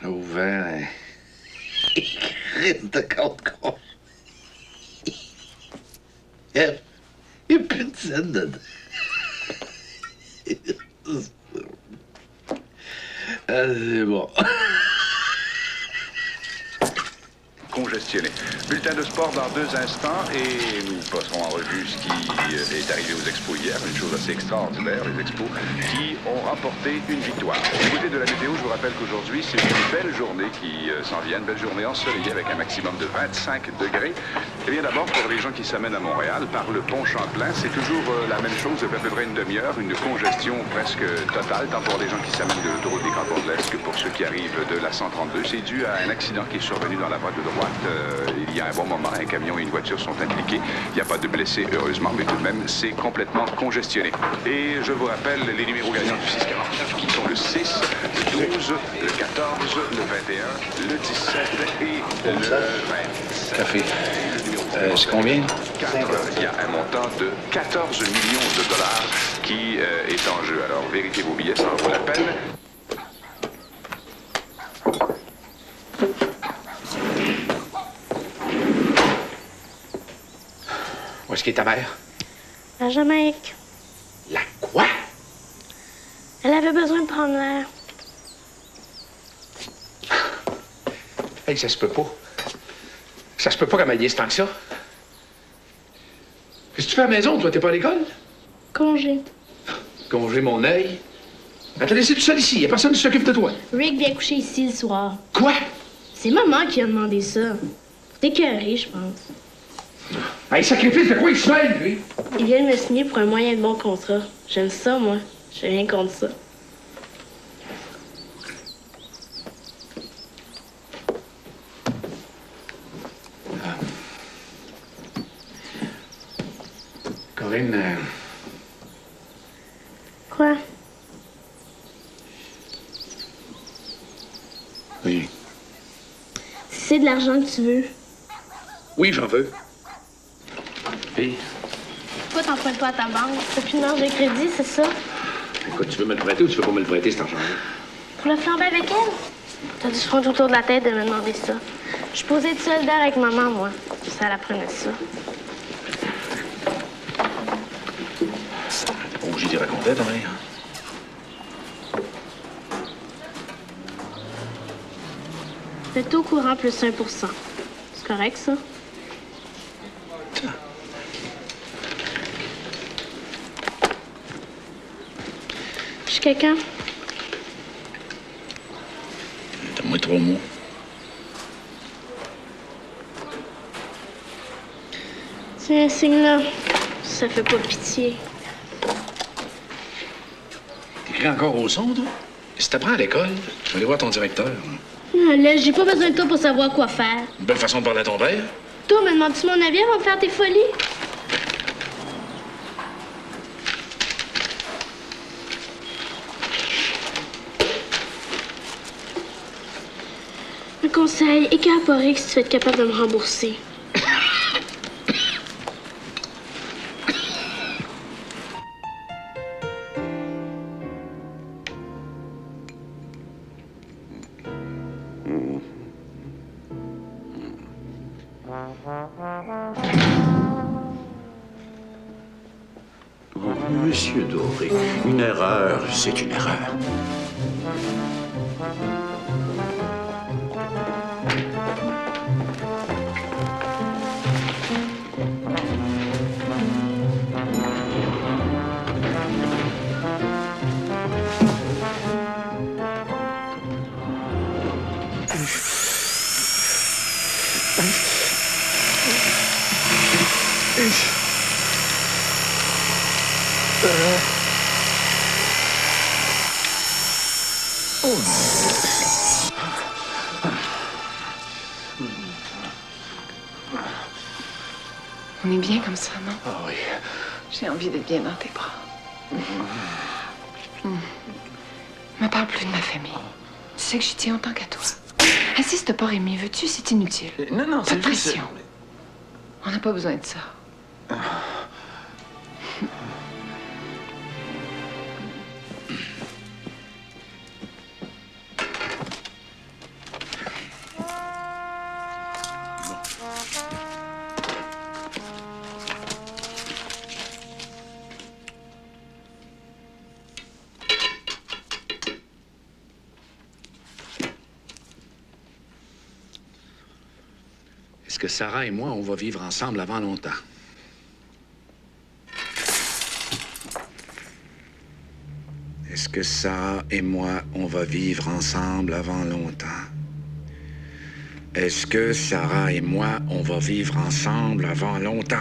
L'a ouvert un crime de compte conjoint. Il n'y a plus de scène dedans. Ah, c'est bon. congestionné. Bulletin de sport dans 2 instants et nous passerons en revue ce qui est arrivé aux expos hier. Une chose assez extraordinaire, les expos qui ont remporté une victoire. Du côté de la météo, je vous rappelle qu'aujourd'hui, c'est une belle journée qui s'en vient, une belle journée ensoleillée avec un maximum de 25 degrés. Eh bien, d'abord, pour les gens qui s'amènent à Montréal par le pont Champlain, c'est toujours la même chose depuis à peu près une demi-heure, une congestion presque totale, tant pour les gens qui s'amènent de l'autoroute des Cantons de l'Est que pour ceux qui arrivent de la 132. C'est dû à un accident qui est survenu dans la voie de droite il y a un bon moment. Un camion et une voiture sont impliqués. Il n'y a pas de blessés, heureusement, mais tout de même, c'est complètement congestionné. Et je vous rappelle les numéros gagnants du 649 qui sont le 6, le 12, le 14, le 21, le 17 et le 27. Café. C'est combien? 4. Il y a un montant de 14 millions de dollars qui est en jeu. Alors, vérifiez vos billets, ça en vaut la peine. Où est-ce qu'est ta mère? La Jamaïque. La quoi? Elle avait besoin de prendre l'air. Hey, ça se peut pas. Ça se peut pas qu'elle m'aille tant que ça. Qu'est-ce que tu fais à la maison, toi? T'es pas à l'école? Congé. Congé mon œil. Elle t'a laissé tout seul ici. Y a personne qui s'occupe de toi. Rick vient coucher ici le soir. Quoi? C'est maman qui a demandé ça. T'es écœuré, je pense. Hey, sacrifice, de quoi il se mêle, lui? Il vient de me signer pour un moyen de bon contrat. J'aime ça, moi. J'ai rien contre ça. Corinne, Quoi? Oui. Si c'est de l'argent que tu veux. Oui, j'en veux. Puis, Pourquoi t'empruntes pas à ta banque? T'as plus de marge de crédit, c'est ça? écoute, tu veux me le prêter ou tu veux pas me le prêter, cet argent-là? Pour le flamber avec elle? T'as dû se prendre autour de la tête de me demander ça. Je suis posée de solidaire avec maman, moi. Ça la prenait ça. T'es pas obligé d'y raconter, ta mère. Le taux courant plus 1%. C'est correct, ça? Je suis quelqu'un? Donne-moi 3 mots. Tiens, signe-là. Ça fait pas pitié. T'écris encore au son, toi? Si t'apprends à l'école, je vais aller voir ton directeur. Ah, là, j'ai pas besoin de toi pour savoir quoi faire. Une belle façon de parler à ton père. Toi, me demandes-tu mon avis avant de faire tes folies? Un conseil, écœure pas Rick si tu vas être capable de me rembourser. Monsieur Doré, une erreur, c'est une erreur. On est bien comme ça, non? Ah oui. J'ai envie d'être bien dans tes bras. Me parle plus de ma famille. Tu sais que j'y tiens autant qu'à toi. Insiste pas, Rémi, veux-tu? C'est inutile. Non, non, Pas c'est de juste... pression. On n'a pas besoin de ça. que Sarah et moi, on va vivre ensemble avant longtemps? Est-ce que Sarah et moi, on va vivre ensemble avant longtemps? Est-ce que Sarah et moi, on va vivre ensemble avant longtemps?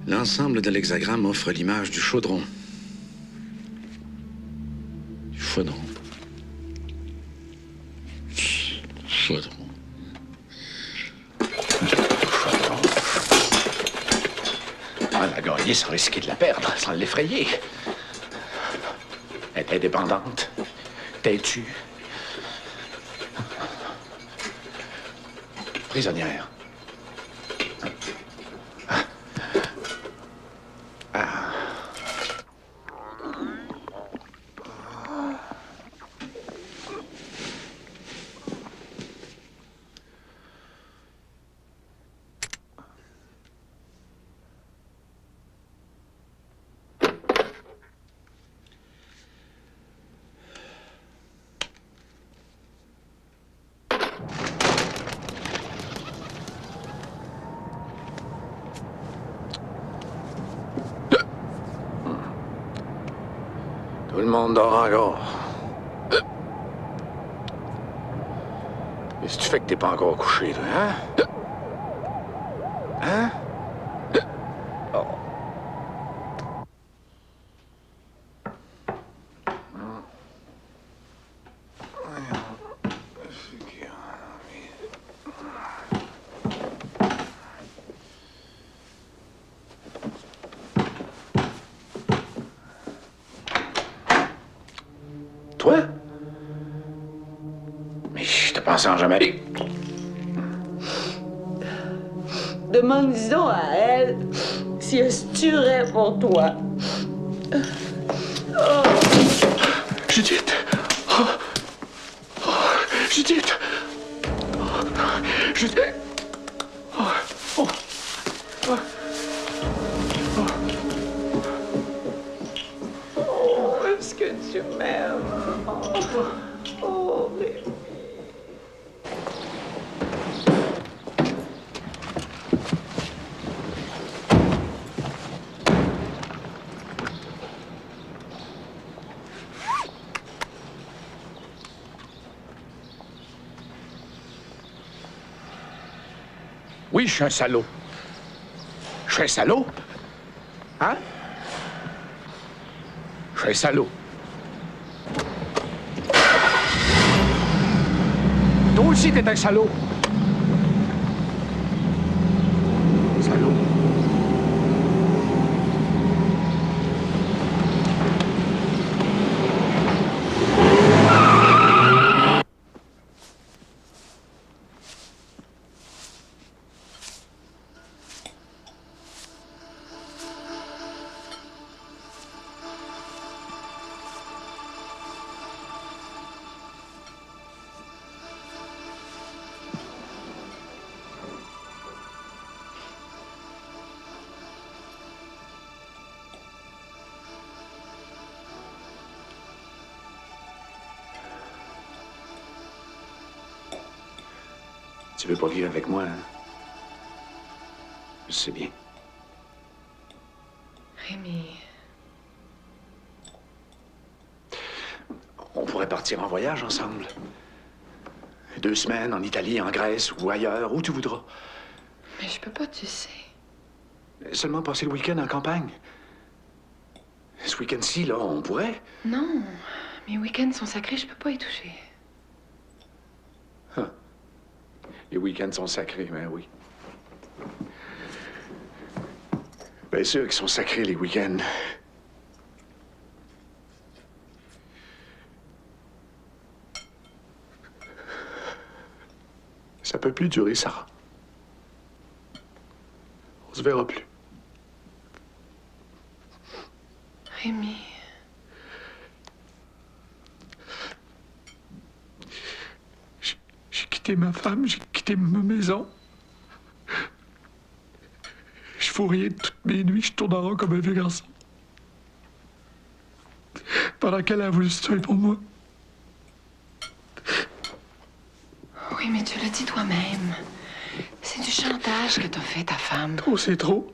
L'ensemble de l'hexagramme offre l'image du chaudron. Du chaudron. Chaudron. Elle a gagné sans risquer de la perdre, sans l'effrayer. Elle est indépendante, têtue, prisonnière. Tout le monde dort encore. Qu'est-ce que tu fais que t'es pas encore couché, toi, hein? Hein? Oh. Toi? Mais je te pensais en Jamaïque. Demande-en à elle si elle se tuerait pour toi. Oh. Judith! Oh. Oh. Judith! Oh. Judith! Oh. Oh. Oh. Oh, est-ce que tu m'aimes? Oh, bébé. Oui, je suis un salaud. Je suis un salaud? Hein? Je suis un salaud. Toi aussi, t'es un salaud. Salaud. Tu veux pas vivre avec moi, hein? Je sais bien. Rémi. On pourrait partir en voyage ensemble. 2 semaines en Italie, en Grèce ou ailleurs, où tu voudras. Mais je peux pas, tu sais. Seulement passer le week-end en campagne. Ce week-end-ci, là, on pourrait. Non, mes week-ends sont sacrés, je peux pas y toucher. Les week-ends sont sacrés, ben oui. Bien sûr qu'ils sont sacrés, les week-ends. Ça peut plus durer, Sarah. On se verra plus. Rémi. J'ai quitté ma femme, j'ai quitté ma maison. fous rien toutes mes nuits, je tourne en rond comme un vieux garçon. Pendant qu'elle a voulu se tuer pour moi. Oui, mais tu l'as dit toi-même. C'est du chantage que t'as fait, ta femme. Trop, c'est trop.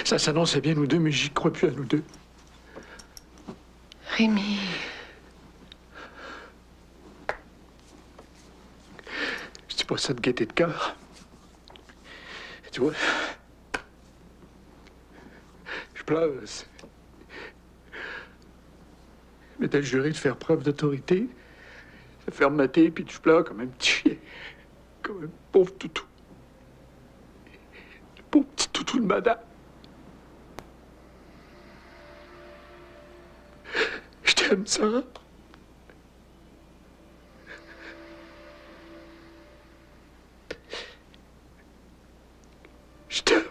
Ça s'annonçait bien, nous deux, mais j'y crois plus à nous deux. Rémi. Je dis pas ça de gaieté de cœur. Tu vois, je pleure. Je m'étais juré de faire preuve d'autorité, de faire mater, puis je pleure comme un petit chien, comme un pauvre toutou. Le pauvre petit toutou de madame. Je t'aime, Sarah. Je t'aime.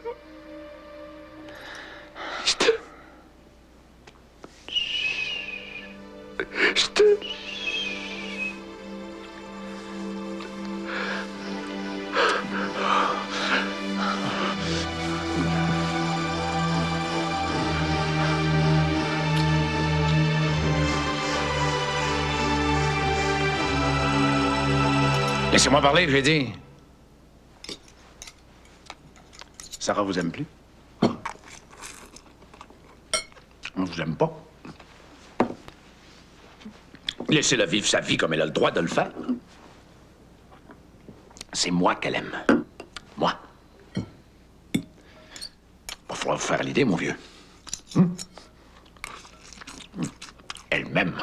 Je t'aime. Je t'aime. Laissez-moi parler, j'ai dit. Sarah vous aime plus? On vous aime pas. Laissez-la vivre sa vie comme elle a le droit de le faire. C'est moi qu'elle aime. Moi. Va falloir vous faire l'idée, mon vieux. Elle m'aime.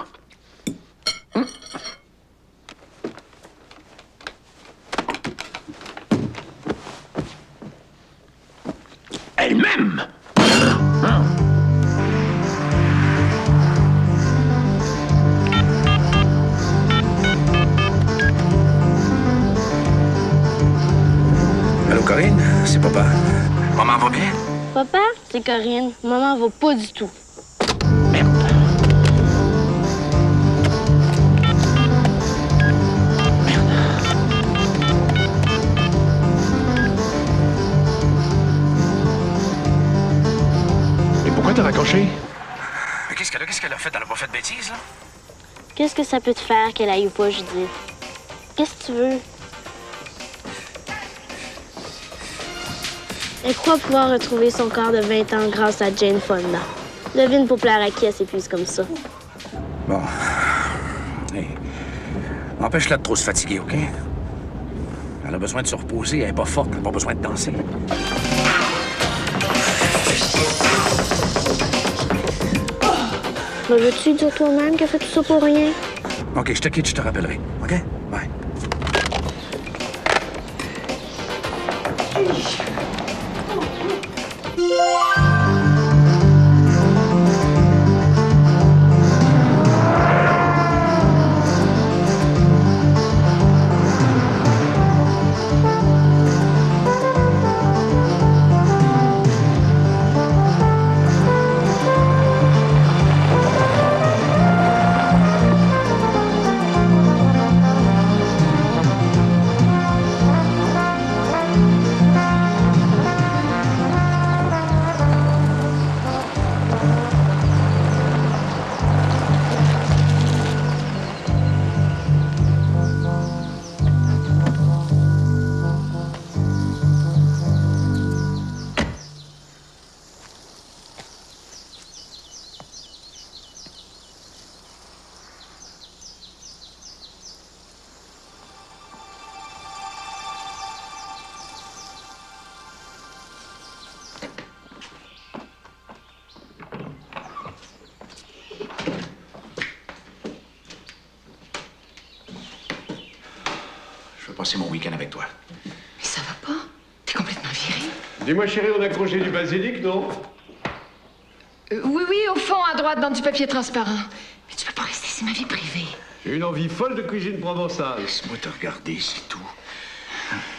Elle-même! Allô, Corinne? C'est papa. Maman va bien? Papa, c'est Corinne. Maman va pas du tout. Pourquoi t'as raccroché? Mais qu'est-ce qu'elle a fait? Elle a pas fait de bêtises, là? Qu'est-ce que ça peut te faire qu'elle aille ou pas, Judith? Qu'est-ce que tu veux? Elle croit pouvoir retrouver son corps de 20 ans grâce à Jane Fonda. Devine pour plaire à qui elle s'épuise comme ça. Bon. Hey. Empêche-la de trop se fatiguer, OK? Elle a besoin de se reposer, elle est pas forte, elle n'a pas besoin de danser. Me veux-tu dire toi-même qu'elle fait tout ça pour rien? OK, je te quitte, je te rappellerai. OK? Bye. Je veux passer mon week-end avec toi. Mais ça va pas? T'es complètement viré. Dis-moi, chérie, on a accroché du basilic, non? Oui, au fond, à droite, dans du papier transparent. Mais tu peux pas rester, c'est ma vie privée. J'ai une envie folle de cuisine provençale. Laisse-moi te regarder, c'est tout.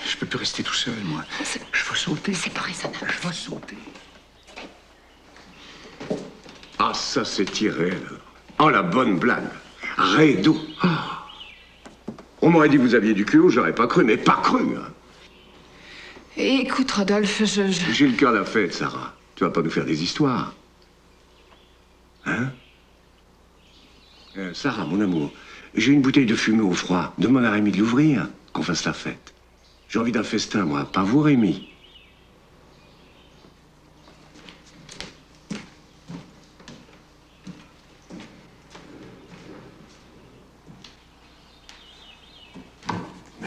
Je peux plus rester tout seul, moi. Je vais sauter. C'est pas raisonnable. Je vais sauter. Ah, ça, c'est tiré, là. Oh, la bonne blague. Rédo. On m'aurait dit que vous aviez du culot, j'aurais pas cru, mais pas cru, hein. Écoute, Rodolphe, J'ai le cœur à la fête, Sarah. Tu vas pas nous faire des histoires. Hein? Sarah, mon amour, j'ai une bouteille de fumée au froid. Demande à Rémi de l'ouvrir, qu'on fasse la fête. J'ai envie d'un festin, moi. Pas vous, Rémi.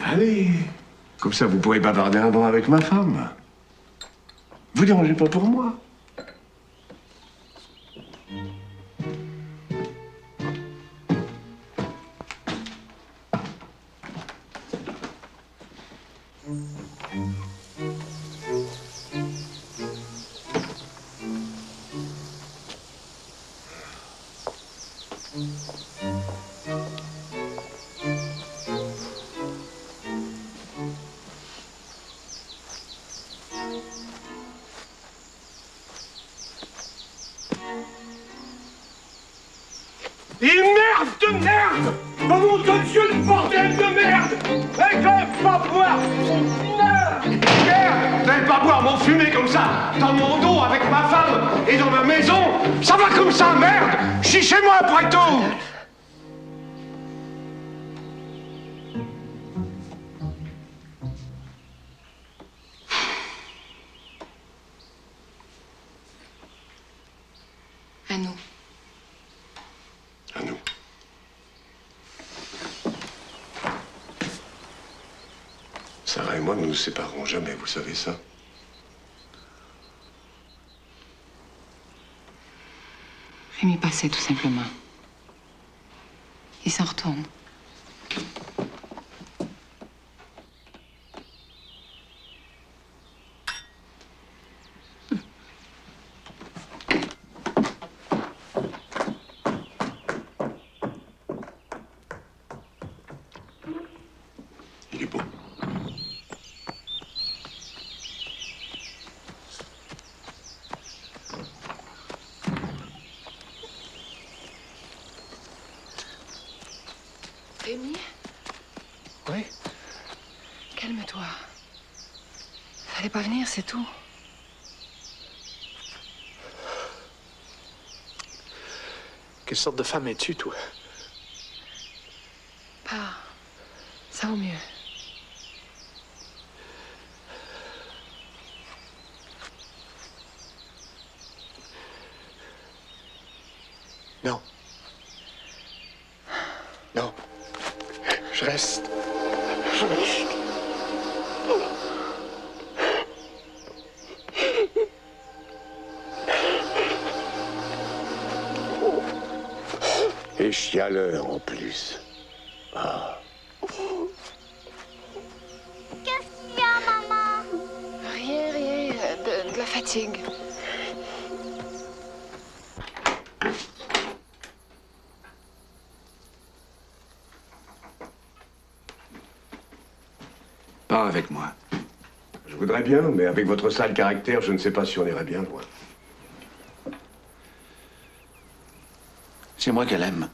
Allez, comme ça vous pourrez bavarder un bon avec ma femme. Vous dérangez pas pour moi. Et merde de merde! Au nom de Dieu, le bordel de merde! Et je vais pas boire mon pinard! Merde! Je vais pas boire mon fumé comme ça, dans mon dos, avec ma femme, et dans ma maison! Ça va comme ça, merde! Je suis chez moi après tout! À nous. À nous. Sarah et moi, nous nous séparerons jamais, vous savez ça? Rémi passait tout simplement. Il s'en retourne. Il est beau. Rémi? Oui? Calme-toi. Fallait pas venir, c'est tout. Quelle sorte de femme es-tu, toi? Pas. Ça vaut mieux. Non. Non. Je reste. Je reste. Et chialeur en plus. Ah. Qu'est-ce qu'il y a, maman? Rien, rien. De la fatigue. Pars avec moi. Je voudrais bien, mais avec votre sale caractère, je ne sais pas si on irait bien loin. C'est moi qu'elle aime.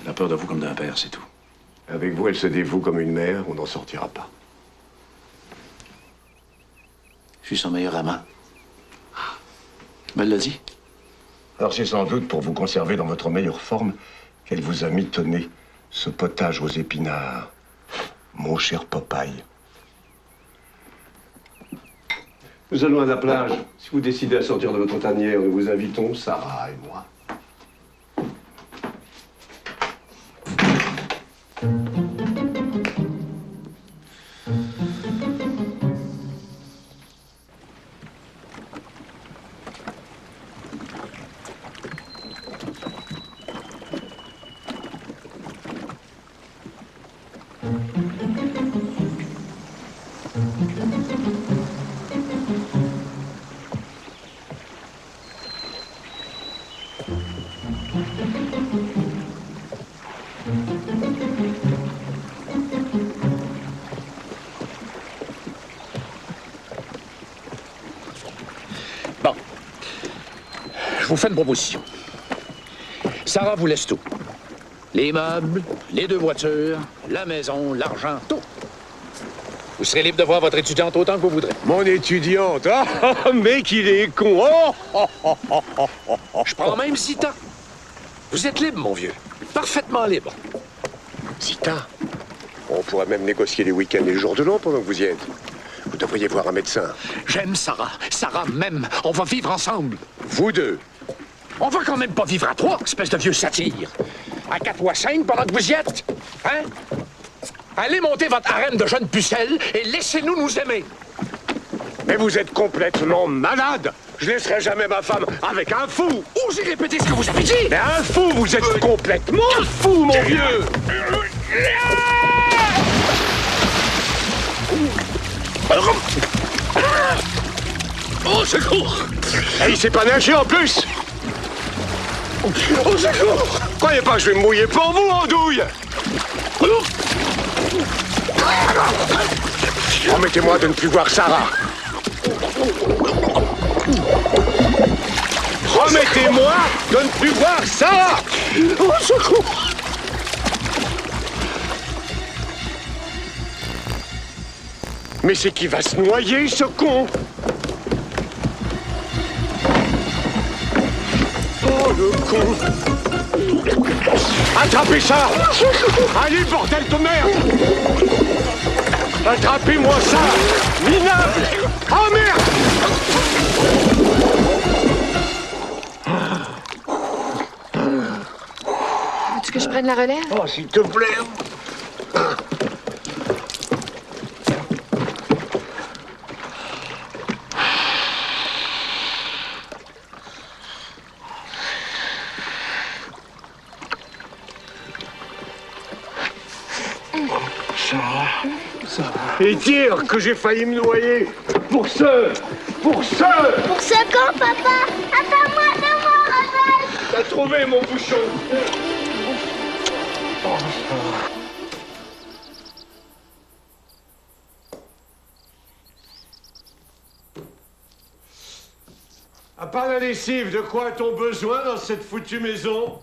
Elle a peur de vous comme d'un père, c'est tout. Avec vous, elle se dévoue comme une mère, on n'en sortira pas. Je suis son meilleur amant. Mais elle l'a dit. Alors c'est sans doute pour vous conserver dans votre meilleure forme qu'elle vous a mitonné ce potage aux épinards, mon cher Popeye. Nous allons à la plage. Si vous décidez à sortir de votre tanière, nous vous invitons, Sarah et moi. Bon. Je vous fais une proposition. Sarah vous laisse tout. Les meubles, les 2 voitures, la maison, l'argent, tout. Vous serez libre de voir votre étudiante autant que vous voudrez. Mon étudiante? Ah, mec, il est con! Je prends même Zita. Vous êtes libre, mon vieux. Parfaitement libre. Zita, on pourrait même négocier les week-ends et les jours de l'an pendant que vous y êtes. Vous devriez voir un médecin. J'aime Sarah. Sarah m'aime. On va vivre ensemble. Vous deux? On va quand même pas vivre à trois, espèce de vieux satire. À 4 ou à 5 pendant que vous y êtes. Hein? Allez monter votre harem de jeunes pucelles et laissez-nous nous aimer. Mais vous êtes complètement malade! Je laisserai jamais ma femme avec un fou! Osez répéter ce que vous avez dit! Mais un fou, vous êtes complètement fou, mon vieux! Au secours! Et il sait pas nager en plus! Au secours! Croyez pas que je vais me mouiller pour vous, andouille! Promettez-moi de ne plus voir Sarah. Promettez-moi de ne plus voir Sarah. Au secours! Mais c'est qui va se noyer, ce con? Oh, le con! Attrapez ça! Allez, bordel de merde! Attrapez-moi ça! Minable! Oh merde! Veux-tu que je prenne la relève? Oh, s'il te plaît! Et dire que j'ai failli me noyer pour ce... Pour ce con, papa! Attends-moi, Raphaël! T'as trouvé mon bouchon! À part la lessive, de quoi a-t-on besoin dans cette foutue maison?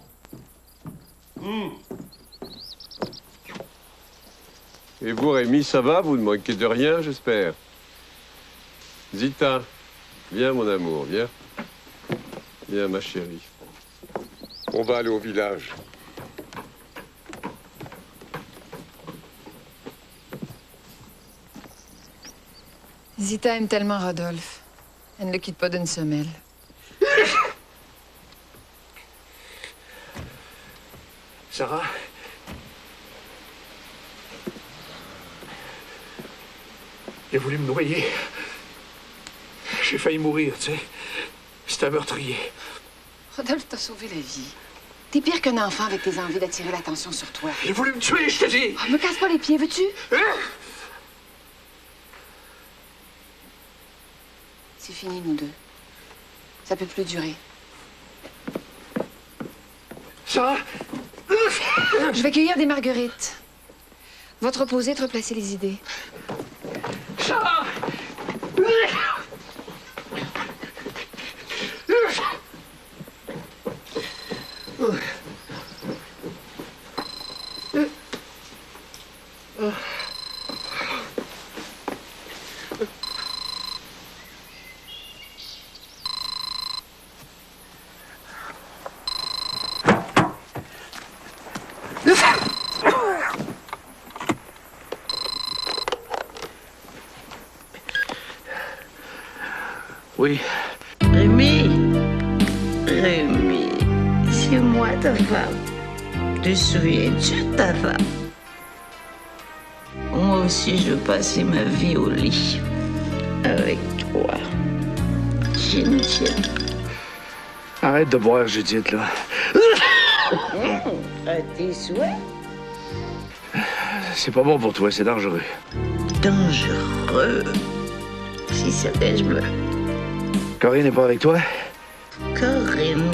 Et vous, Rémi, ça va? Vous ne manquez de rien, j'espère. Zita, viens, mon amour, viens. Viens, ma chérie. On va aller au village. Zita aime tellement Rodolphe. Elle ne le quitte pas d'une semelle. Sarah? Il a voulu me noyer. J'ai failli mourir, tu sais. C'est un meurtrier. Rodolphe t'a sauvé la vie. T'es pire qu'un enfant avec tes envies d'attirer l'attention sur toi. Il a voulu me tuer, je te dis! Oh, me casse pas les pieds, veux-tu? C'est fini, nous deux. Ça peut plus durer. Sarah? Je vais cueillir des marguerites. Va te reposer, te replacer les idées. Sarah! Oui. Rémi, c'est moi ta femme. Te souviens-tu de ta femme? Moi aussi, je veux passer ma vie au lit avec toi. Chin. Arrête de boire, Judith, là. À tes souhaits? C'est pas bon pour toi, c'est dangereux. Dangereux? Si c'était je me... Corinne n'est pas avec toi? Corinne.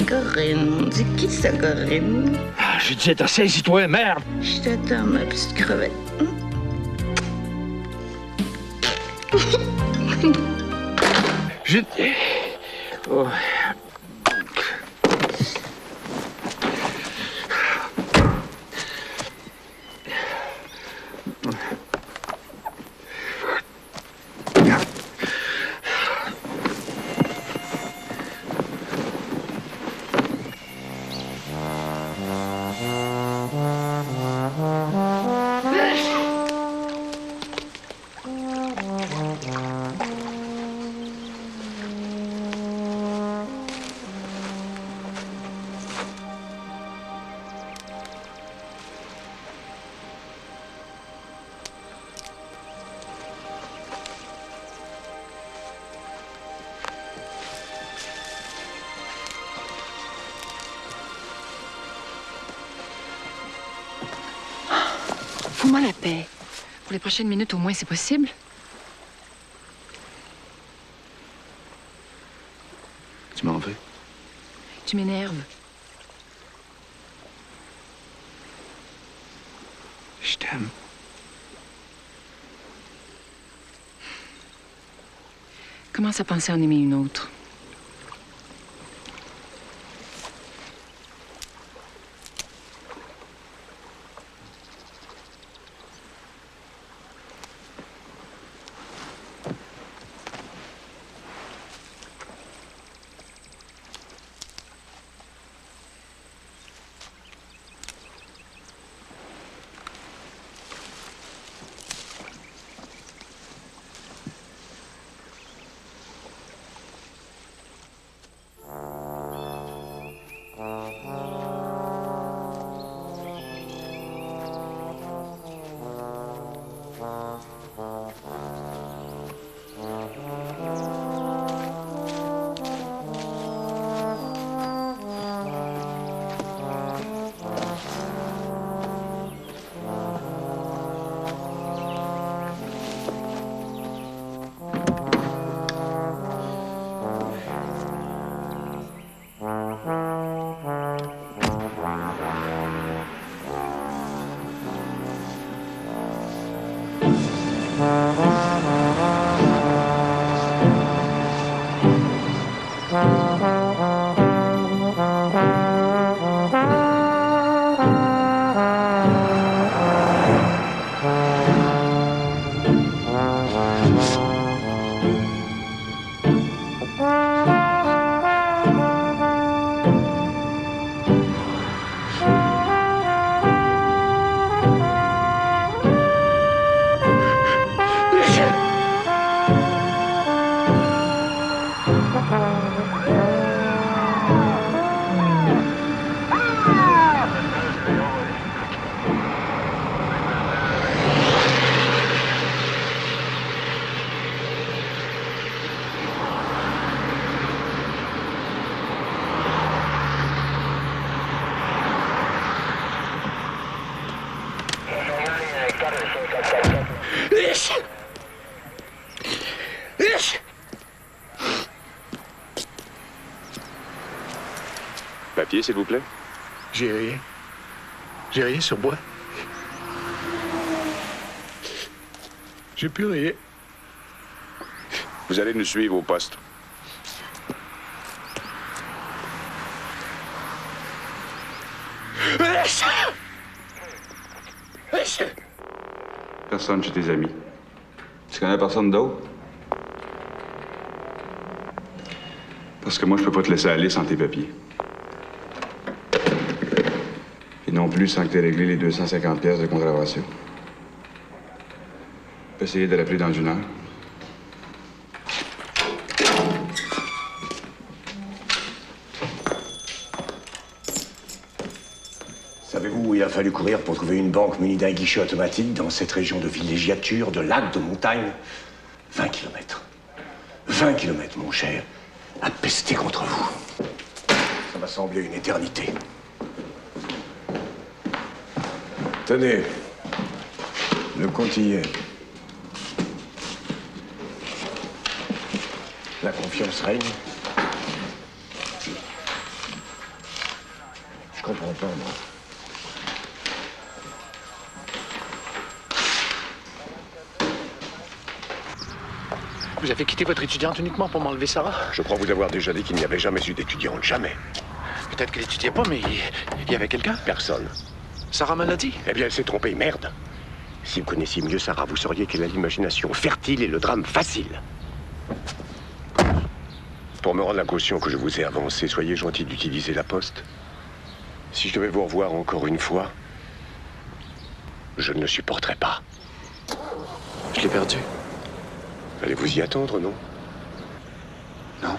Dis qui ça, Corinne? Ah, Judith, asseyis-toi, merde! Je t'attends, ma petite crevette. Judith... Oh. Donne-moi la paix. Pour les prochaines minutes, au moins, c'est possible. Tu m'en veux? Tu m'énerves. Je t'aime. Commence à penser à en aimer une autre. Papier, s'il vous plaît. J'ai rien. J'ai rien sur moi. J'ai plus rien. Vous allez nous suivre au poste. Personne chez tes amis. Tu connais personne d'autre? Parce que moi, je peux pas te laisser aller sans tes papiers. Et non plus sans que tu aies réglé les 250 pièces de contravention. Tu peux essayer de l'appeler dans une heure. Savez-vous où il a fallu courir pour trouver une banque munie d'un guichet automatique dans cette région de villégiature, de lacs, de montagnes? 20 kilomètres. 20 kilomètres, mon cher, à pester contre vous. Ça m'a semblé une éternité. Tenez, le compte y est. La confiance règne. Je comprends pas, moi. Vous avez quitté votre étudiante uniquement pour m'enlever Sarah? Je crois vous avoir déjà dit qu'il n'y avait jamais eu d'étudiante. Jamais. Peut-être qu'elle n'étudiait pas, mais il y avait quelqu'un? Personne. Sarah me l'a dit. Eh bien, elle s'est trompée, merde. Si vous connaissiez mieux Sarah, vous sauriez qu'elle a l'imagination fertile et le drame facile. Pour me rendre la caution que je vous ai avancée, soyez gentil d'utiliser la poste. Si je devais vous revoir encore une fois, je ne le supporterais pas. Je l'ai perdu. Allez vous y attendre, non? Non.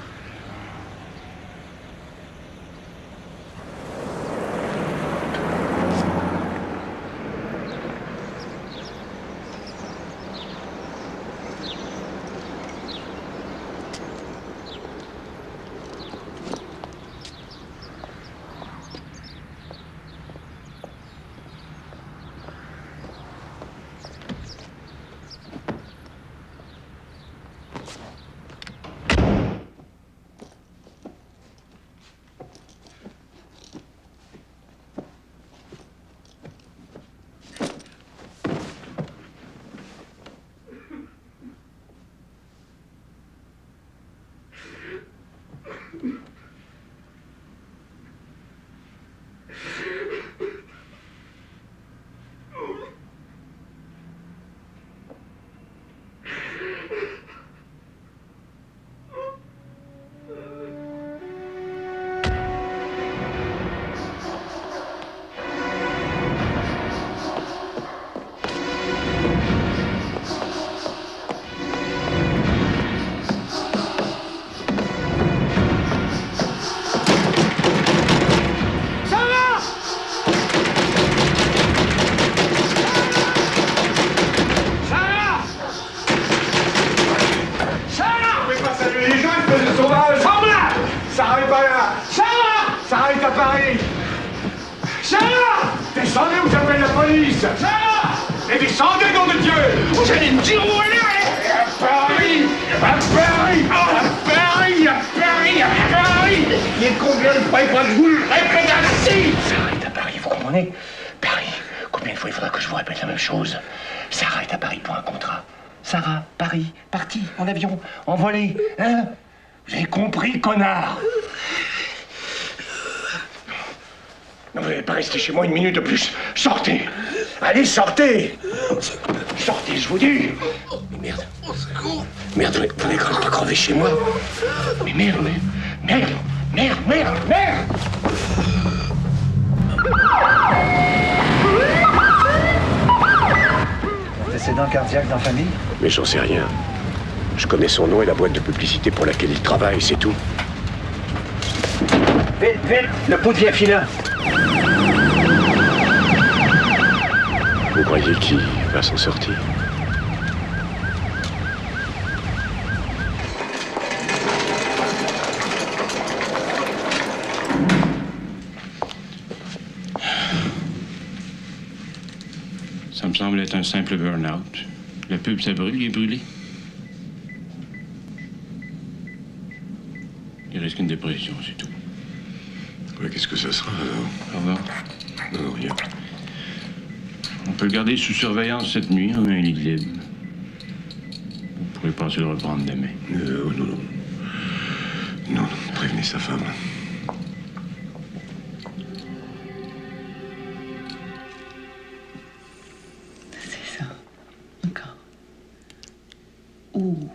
Paris! Sarah! Descendez ou j'appelle la police! Sarah! Et descendez, nom de Dieu! Vous allez me dire où elle est! À Paris! À Paris! À Paris! À Paris! À Paris! Il est combien de fois il faudra que je vous le répète ainsi? Sarah est à Paris, vous comprenez? Paris. Combien de fois il faudra que je vous répète la même chose? Sarah est à Paris pour un contrat. Sarah, Paris, parti, en avion, envolé, hein? Vous avez compris, connard? Non, vous n'allez pas rester chez moi une minute de plus. Sortez! Allez, sortez! Sortez, je vous dis! Mais merde. Merde, vous n'allez quand même pas crever chez moi. Mais merde, merde, merde, merde, merde! Antécédent cardiaque dans la famille? Mais j'en sais rien. Je connais son nom et la boîte de publicité pour laquelle il travaille, c'est tout. Vite, vite! Le pot devient filin! Vous croyez qu'il va s'en sortir? Ça me semble être un simple burn-out. Le pub, ça brûle, il est brûlé. Il risque une dépression, c'est tout. Ouais, qu'est-ce que ça sera, alors? Pardon? Non, rien. On peut le garder sous surveillance cette nuit, on a un lit de libre. Vous pourrez passer le reprendre demain. Non. Non, prévenez sa femme. C'est ça. Encore. Ouvre.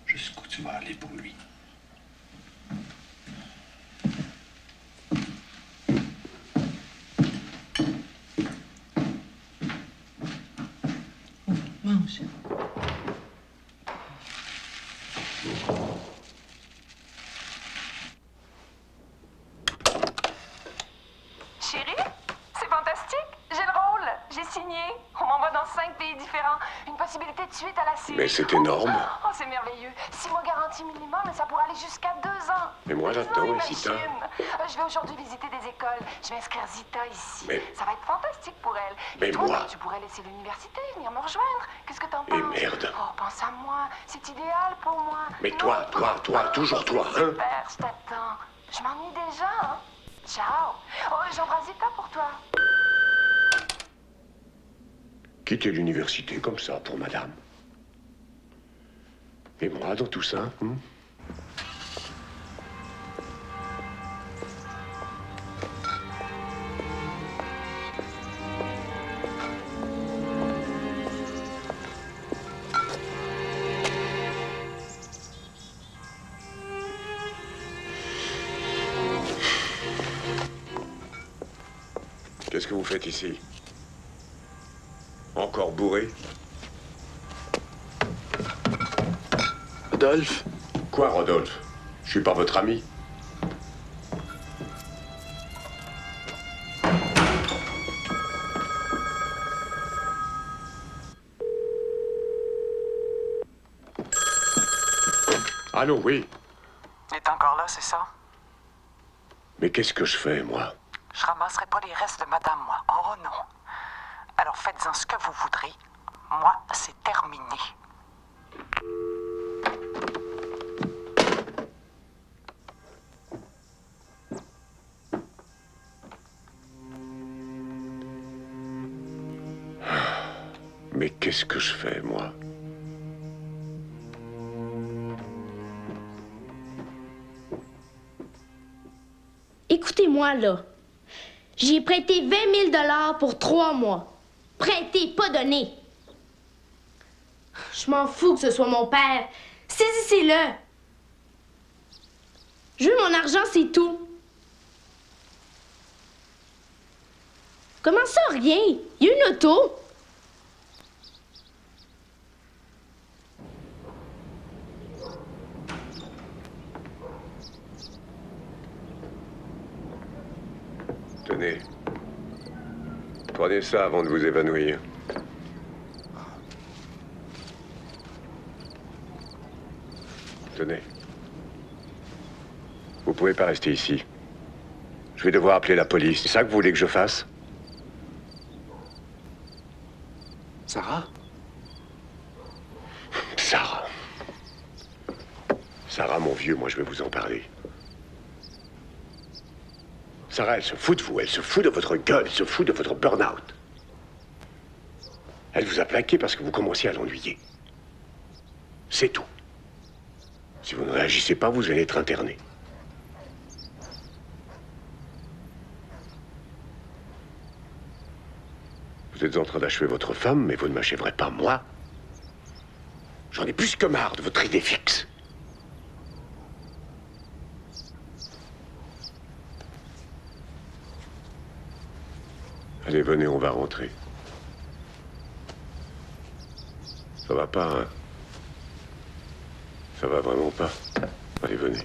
Jusqu'où tu vas aller pour lui? Mange. Chérie, c'est fantastique. J'ai le rôle. J'ai signé. On m'envoie dans 5 pays différents. Une possibilité de suite à la série. Mais c'est énorme. Oh, c'est merveilleux. 6 mois garantie minimum, mais ça pourrait aller jusqu'à 2 ans. Mais moi, là-dedans, Imagine. Zita. Je vais aujourd'hui visiter des écoles. Je vais inscrire Zita ici. Mais- Ça va être fantastique pour elle. Mais Et toi, moi- tu pourrais laisser l'université, venir me rejoindre. Qu'est-ce que t'en Et penses? merde. Oh, pense à moi. C'est idéal pour moi. Mais Non. toi, toujours toi, hein? Super, je t'attends. Je m'ennuie déjà, hein? Ciao. Oh, j'embrasse Zita pour toi. Quitter l'université comme ça pour madame. Et moi, dans tout ça, hein? Qu'est-ce que vous faites ici? Encore bourré? Rodolphe? Quoi, Rodolphe? Je suis pas votre ami. Allô, oui. Il est encore là, c'est ça? Mais qu'est-ce que je fais, moi? Je ramasserai pas les restes de madame, moi. Oh non. Alors faites-en ce que vous voudrez. Moi, c'est terminé. Mais qu'est-ce que je fais, moi? Écoutez-moi, là. J'ai prêté 20 000 pour 3 mois. Prêté, pas donné. Je m'en fous que ce soit mon père. Saisissez-le. Je veux mon argent, c'est tout. Comment ça, rien? Il y a une auto. Tenez. Prenez ça avant de vous évanouir. Tenez. Vous pouvez pas rester ici. Je vais devoir appeler la police. C'est ça que vous voulez que je fasse? Sarah? Sarah. Sarah, mon vieux, moi je vais vous en parler. Sarah, elle se fout de vous, elle se fout de votre gueule, elle se fout de votre burn-out. Elle vous a plaqué parce que vous commenciez à l'ennuyer. C'est tout. Si vous ne réagissez pas, vous allez être interné. Vous êtes en train d'achever votre femme, mais vous ne m'achèverez pas moi. J'en ai plus que marre de votre idée fixe. Allez, venez, on va rentrer. Ça va pas, hein? Ça va vraiment pas. Allez, venez.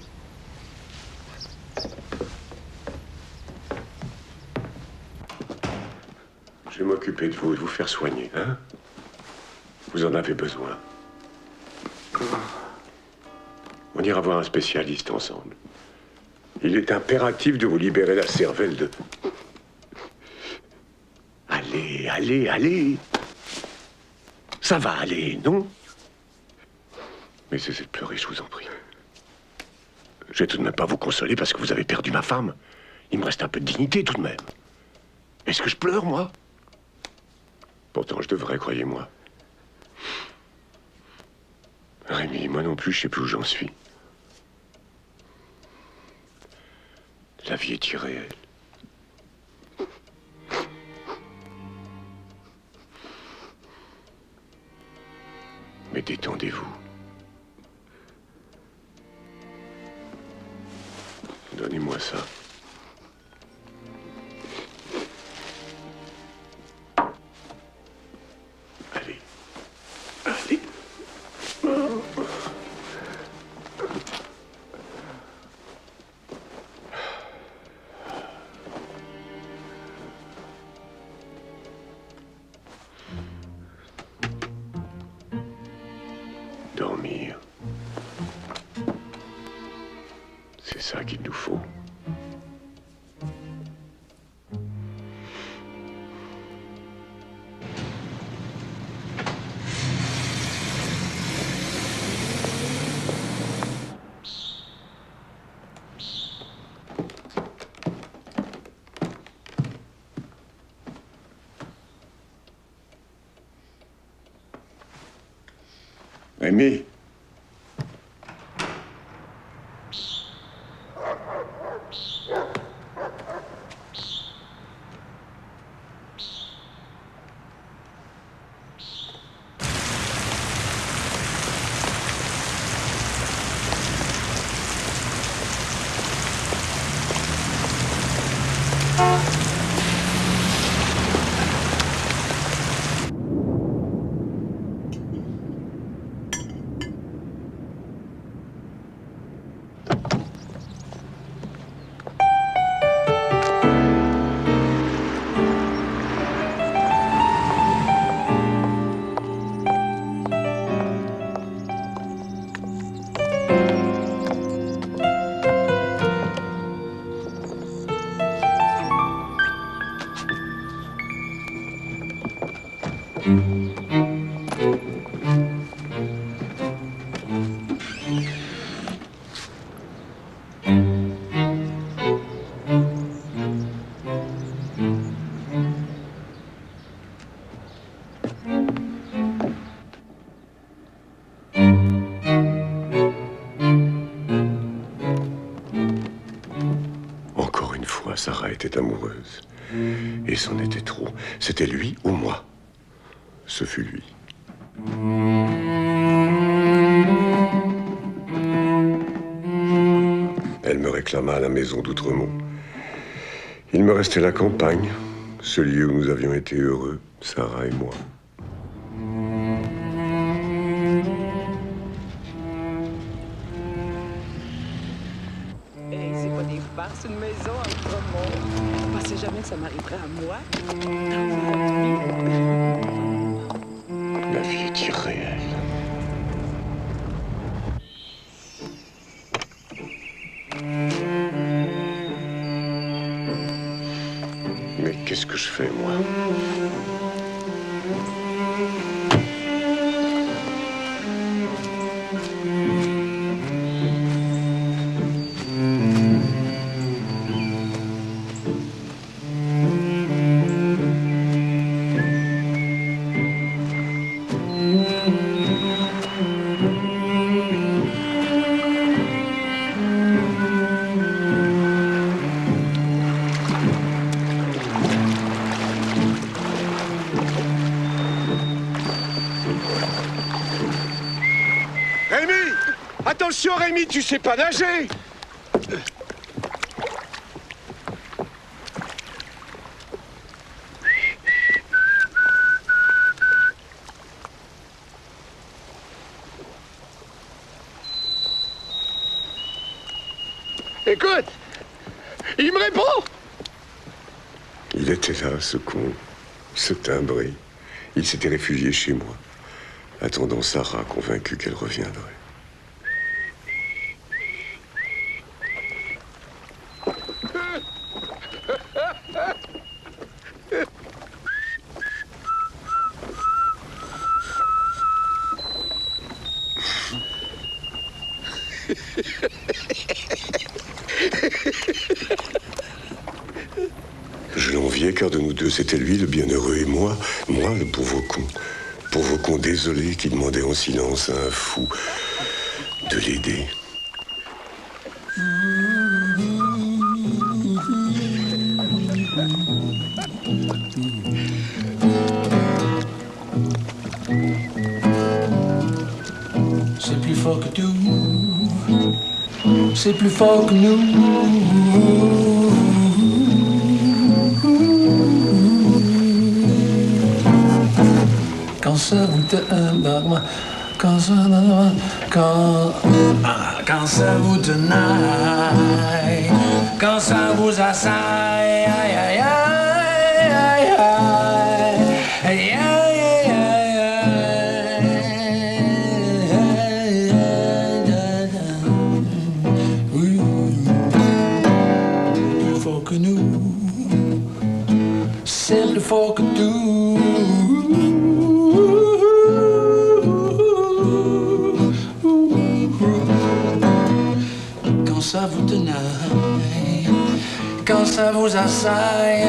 Je vais m'occuper de vous, de vous faire soigner, hein? Vous en avez besoin. On ira voir un spécialiste ensemble. Il est impératif de vous libérer la cervelle de... Allez, allez, allez. Ça va aller, non? Mais cessez de pleurer, je vous en prie. Je vais tout de même pas vous consoler parce que vous avez perdu ma femme. Il me reste un peu de dignité tout de même. Est-ce que je pleure, moi? Pourtant, je devrais, croyez-moi. Rémi, moi non plus, je sais plus où j'en suis. La vie est irréelle. Mais détendez-vous. Donnez-moi ça. Allez. Allez. Dormir. C'est ça qu'il nous faut. Rémi. Encore une fois, Sarah était amoureuse. Et c'en était trop. C'était lui ou moi. Ce fut lui. Elle me réclama à la maison d'Outremont. Il me restait la campagne, ce lieu où nous avions été heureux, Sarah et moi. Hey, c'est pas des comparse, une maison à Outremont. Je pensais jamais que ça m'arriverait à moi. La vie est irréelle. Mais qu'est-ce que je fais, moi? Rémi! Attention, Rémi, tu sais pas nager! Écoute! Il me répond! Il était là, ce con, ce timbré. Il s'était réfugié chez moi, attendant Sarah, convaincue qu'elle reviendrait. Je l'enviais car de nous deux, c'était lui le bienheureux et moi le pauvre con. Pauvre con désolé qui demandait en silence à un fou de l'aider. C'est plus fort que tout, c'est plus fort que nous. Quand ça vous te quand ça vous tenaille, quand ça vous assaille, aïe aïe aïe aïe aïe aïe oui, plus fort que nous, c'est plus fort que tout. Ça vous tenaille, quand ça vous assaille,